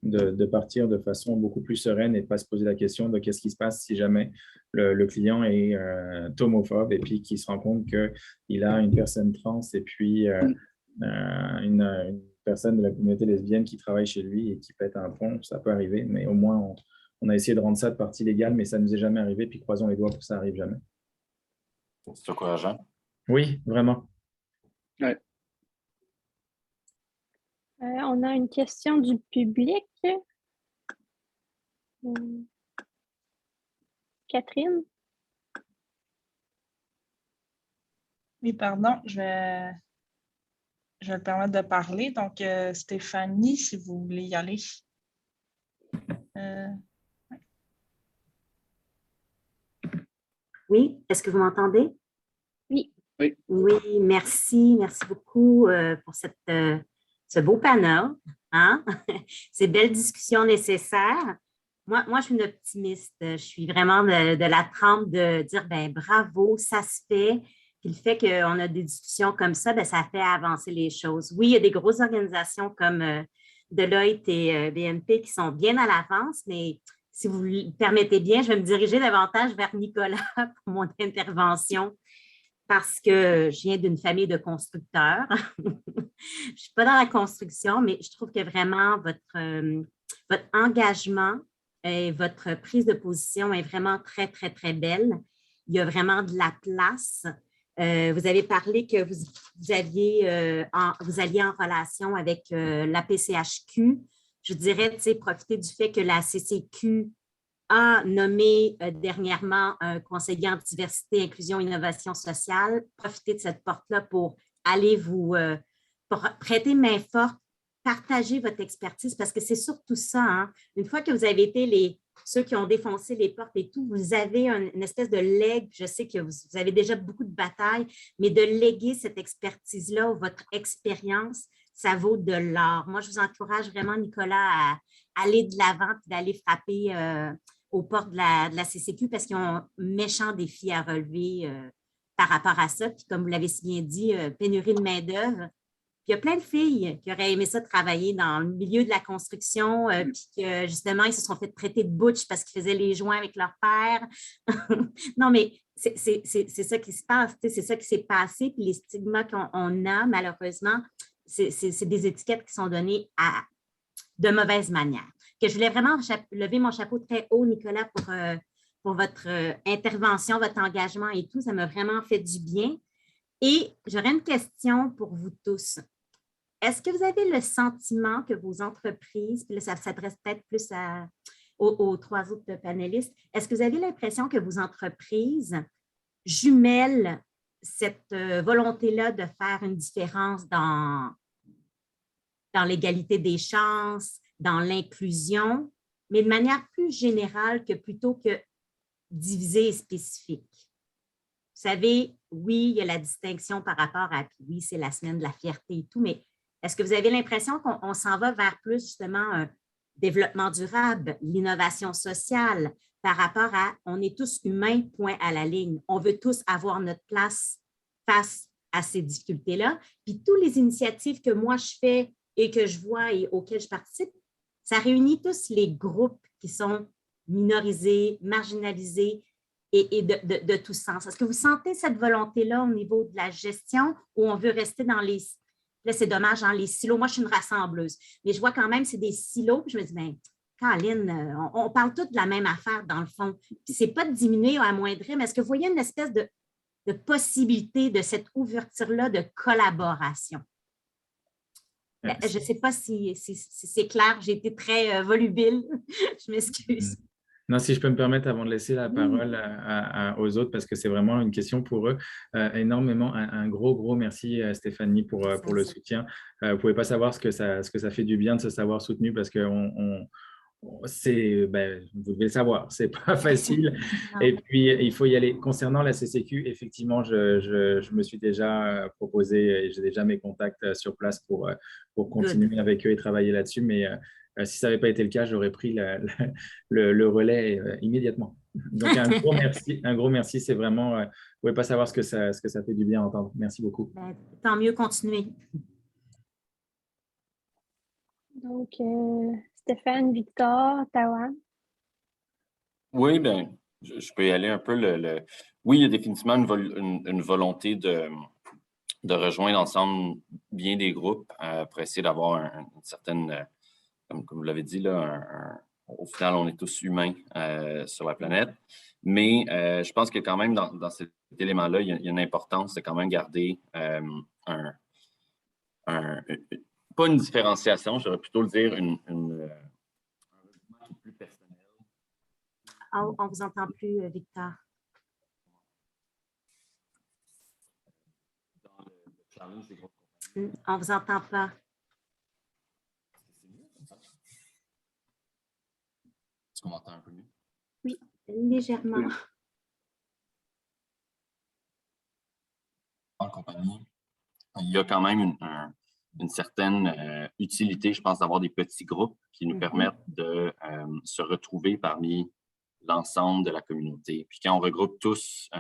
de partir de façon beaucoup plus sereine et de ne pas se poser la question de qu'est-ce qui se passe si jamais le client est homophobe et puis qu'il se rend compte qu'il a une personne trans et puis une personne de la communauté lesbienne qui travaille chez lui et qui pète un pont. Ça peut arriver, mais au moins, on a essayé de rendre ça de partie légale, mais ça ne nous est jamais arrivé, puis croisons les doigts pour que ça n'arrive jamais. C'est encourageant. Oui, vraiment. Ouais. On a une question du public. Catherine? Oui, pardon, je vais me permettre de parler. Donc, Stéphanie, si vous voulez y aller. Oui, est-ce que vous m'entendez? Oui. Oui. Oui, merci beaucoup pour ce beau panel, hein? Ces belles discussions nécessaires. Moi, je suis une optimiste. Je suis vraiment de la trempe de dire, ben bravo, ça se fait. Puis le fait qu'on a des discussions comme ça, ben, ça fait avancer les choses. Oui, il y a des grosses organisations comme Deloitte et BNP qui sont bien à l'avance, mais si vous le permettez bien, je vais me diriger davantage vers Nicolas pour mon intervention parce que je viens d'une famille de constructeurs. Je ne suis pas dans la construction, mais je trouve que vraiment votre engagement et votre prise de position est vraiment très, très, très belle. Il y a vraiment de la place. Vous avez parlé que vous alliez en relation avec la PCHQ. Je dirais, profiter du fait que la CCQ a nommé dernièrement un conseiller en diversité, inclusion, innovation sociale. Profitez de cette porte-là pour aller vous pour prêter main forte, partager votre expertise, parce que c'est surtout ça. Hein? Une fois que vous avez été ceux qui ont défoncé les portes et tout, vous avez une espèce de legs. Je sais que vous avez déjà beaucoup de batailles, mais de léguer cette expertise-là ou votre expérience, ça vaut de l'or. Moi, je vous encourage vraiment, Nicolas, à aller de l'avant et d'aller frapper aux portes de la CCQ parce qu'ils ont un méchant défi à relever par rapport à ça. Puis comme vous l'avez si bien dit, pénurie de main-d'œuvre. Puis il y a plein de filles qui auraient aimé ça travailler dans le milieu de la construction, puis que justement, ils se sont fait traiter de butch parce qu'ils faisaient les joints avec leur père. Non, mais c'est ça qui se passe, c'est ça qui s'est passé. Puis les stigmas qu'on a, malheureusement, c'est des étiquettes qui sont données de mauvaise manière. Que je voulais vraiment lever mon chapeau très haut, Nicolas, pour votre intervention, votre engagement et tout. Ça m'a vraiment fait du bien. Et j'aurais une question pour vous tous. Est-ce que vous avez le sentiment que vos entreprises, puis là, ça s'adresse peut-être plus aux 3 autres panélistes, est-ce que vous avez l'impression que vos entreprises jumellent cette volonté-là de faire une différence dans l'égalité des chances, dans l'inclusion, mais de manière plus générale que plutôt que divisée et spécifique? Vous savez, oui, il y a la distinction par rapport à, puis oui, c'est la semaine de la fierté et tout, mais est-ce que vous avez l'impression qu'on s'en va vers plus justement un développement durable, l'innovation sociale par rapport à on est tous humains, point à la ligne. On veut tous avoir notre place face à ces difficultés-là. Puis toutes les initiatives que moi je fais et que je vois et auxquelles je participe, ça réunit tous les groupes qui sont minorisés, marginalisés, et de tout sens. Est-ce que vous sentez cette volonté-là au niveau de la gestion ou on veut rester dans les... Là, c'est dommage, dans les silos. Moi, je suis une rassembleuse, mais je vois quand même c'est des silos. Puis je me dis, bien, Caroline, on parle tous de la même affaire dans le fond. Puis c'est pas de diminuer ou amoindrir, mais est-ce que vous voyez une espèce de possibilité de cette ouverture-là de collaboration? Je ne sais pas si c'est clair. J'ai été très volubile. Je m'excuse. Non, si je peux me permettre, avant de laisser la parole aux autres, parce que c'est vraiment une question pour eux, énormément, un gros merci à Stéphanie pour le soutien. Vous ne pouvez pas savoir ce que ça fait du bien de se savoir soutenu parce que vous devez le savoir, c'est pas facile. Et puis, il faut y aller. Concernant la CCQ, effectivement, je me suis déjà proposé et j'ai déjà mes contacts sur place pour continuer avec eux et travailler là-dessus. Mais si ça n'avait pas été le cas, j'aurais pris le relais immédiatement. Donc, un gros merci. C'est vraiment, vous ne pouvez pas savoir ce que ça fait du bien à entendre. Merci beaucoup. Tant mieux, continuer. Donc, Stéphane, Victor, Tawan. Oui, bien, je peux y aller un peu. Oui, il y a définitivement une volonté de rejoindre ensemble bien des groupes pour essayer d'avoir une certaine, comme vous l'avez dit, là, au final, on est tous humains sur la planète. Mais je pense que quand même, dans cet élément-là, il y a une importance de quand même garder pas une différenciation, j'aurais plutôt le dire un plus personnel. On ne vous entend plus, Victor. Dans le challenge des groupes. On ne vous entend pas. Est-ce qu'on m'entend un peu mieux? Oui, légèrement. En compagnie, il y a quand même une certaine utilité, je pense, d'avoir des petits groupes qui nous permettent de se retrouver parmi l'ensemble de la communauté. Puis quand on regroupe tous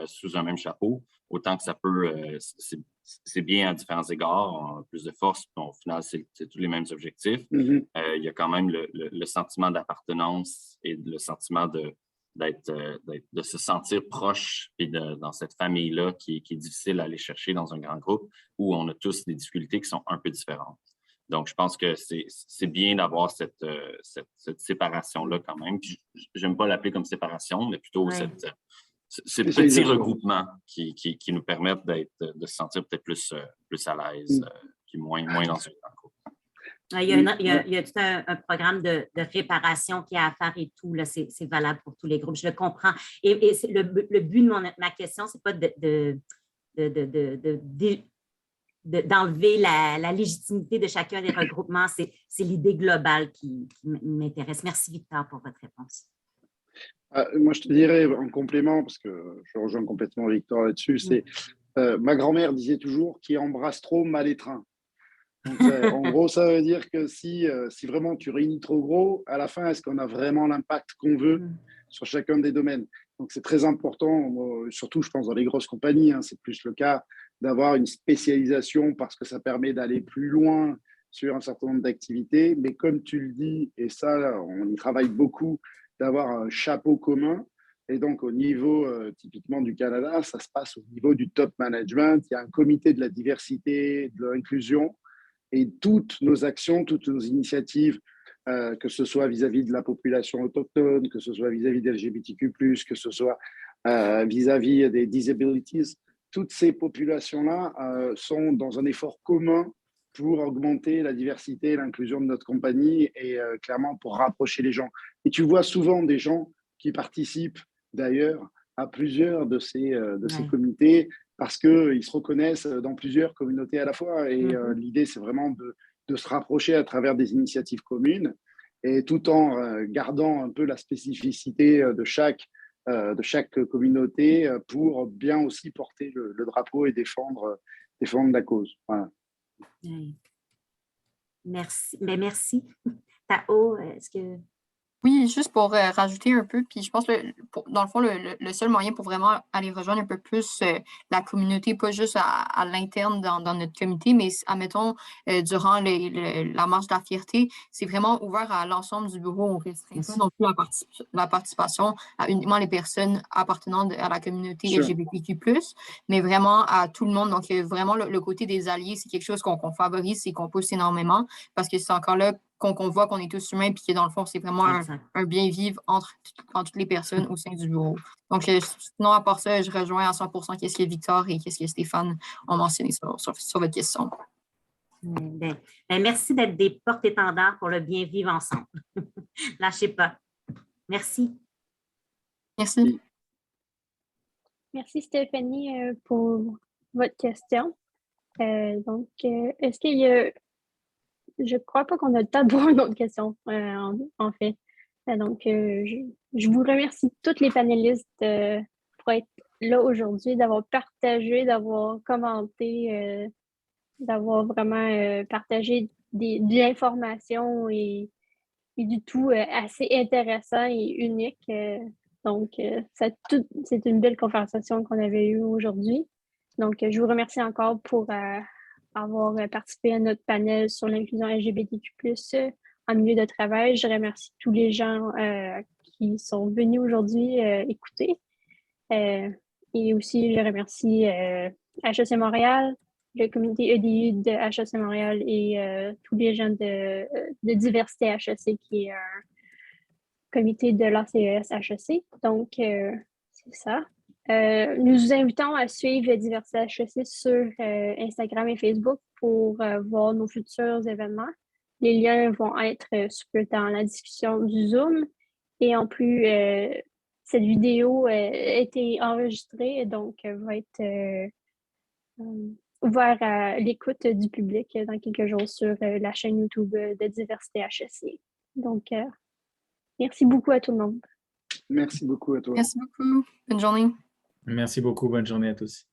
sous un même chapeau, autant que ça peut, c'est bien à différents égards, on a plus de force, puis au final, c'est tous les mêmes objectifs. Il y a quand même le sentiment d'appartenance et le sentiment de se sentir proche et dans cette famille-là qui est difficile à aller chercher dans un grand groupe où on a tous des difficultés qui sont un peu différentes. Donc, je pense que c'est bien d'avoir cette séparation-là quand même. Puis, je n'aime pas l'appeler comme séparation, mais plutôt ces petits regroupements qui nous permettent de se sentir peut-être plus à l'aise, puis moins dans un grand groupe. Il y a tout un programme de réparation qui a à faire et tout. C'est valable pour tous les groupes. Je le comprends. Et le but de ma question, ce n'est pas d'enlever la légitimité de chacun des regroupements. C'est l'idée globale qui m'intéresse. Merci, Victor, pour votre réponse. Moi, je te dirais en complément, parce que je rejoins complètement Victor là-dessus, c'est ma grand-mère disait toujours qui embrasse trop mal étreint. Donc, en gros, ça veut dire que si vraiment tu réunis trop gros, à la fin, est-ce qu'on a vraiment l'impact qu'on veut sur chacun des domaines? Donc, c'est très important, surtout, je pense, dans les grosses compagnies, hein, c'est plus le cas d'avoir une spécialisation parce que ça permet d'aller plus loin sur un certain nombre d'activités. Mais comme tu le dis, et ça, on y travaille beaucoup, d'avoir un chapeau commun. Et donc, au niveau typiquement du Canada, ça se passe au niveau du top management. Il y a un comité de la diversité, de l'inclusion. Et toutes nos actions, toutes nos initiatives, que ce soit vis-à-vis de la population autochtone, que ce soit vis-à-vis des LGBTQ+, que ce soit vis-à-vis des disabilities, toutes ces populations-là sont dans un effort commun pour augmenter la diversité et l'inclusion de notre compagnie et clairement pour rapprocher les gens. Et tu vois souvent des gens qui participent d'ailleurs à plusieurs de ces comités parce qu'ils se reconnaissent dans plusieurs communautés à la fois. Et l'idée, c'est vraiment de se rapprocher à travers des initiatives communes et tout en gardant un peu la spécificité de chaque communauté pour bien aussi porter le drapeau et défendre la cause. Voilà. Merci. Ben, merci. Tao, est-ce que... Oui, juste pour rajouter un peu, puis je pense que dans le fond, le seul moyen pour vraiment aller rejoindre un peu plus la communauté, pas juste à l'interne dans notre comité, mais admettons, durant la marche de la fierté, c'est vraiment ouvert à l'ensemble du bureau. On restreint pas non plus la participation à uniquement les personnes appartenant à la communauté LGBTQ+, mais vraiment à tout le monde. Donc, vraiment, le côté des alliés, c'est quelque chose qu'on favorise et qu'on pousse énormément parce que c'est encore là qu'on voit qu'on est tous humains, puis que dans le fond, c'est vraiment un bien-vivre entre toutes les personnes au sein du bureau. Donc, sinon, à part ça, je rejoins à 100% qu'est-ce que Victor et qu'est-ce que Stéphane ont mentionné sur votre question. Ben, merci d'être des porte-étendards pour le bien-vivre ensemble. Lâchez pas. Merci. Merci. Merci, Stéphanie, pour votre question. Donc, est-ce qu'il y a... Je ne crois pas qu'on a le temps pour une autre question, en fait. Donc, je vous remercie toutes les panélistes pour être là aujourd'hui, d'avoir partagé, d'avoir commenté, d'avoir vraiment partagé de l'information et du tout assez intéressant et unique. Donc, c'est une belle conversation qu'on avait eue aujourd'hui. Donc, je vous remercie encore pour avoir participé à notre panel sur l'inclusion LGBTQ+, en milieu de travail. Je remercie tous les gens qui sont venus aujourd'hui écouter. Et aussi, je remercie HEC Montréal, le comité EDU de HEC Montréal et tous les gens de Diversité HEC, qui est un comité de l'ACES HEC. Donc, c'est ça. Nous vous invitons à suivre Diversité HEC sur Instagram et Facebook pour voir nos futurs événements. Les liens vont être dans la discussion du Zoom. Et en plus, cette vidéo a été enregistrée et donc va être ouverte à l'écoute du public dans quelques jours sur la chaîne YouTube de Diversité HEC. Donc, merci beaucoup à tout le monde. Merci beaucoup à toi. Merci beaucoup. Bonne journée. Merci beaucoup. Bonne journée à tous.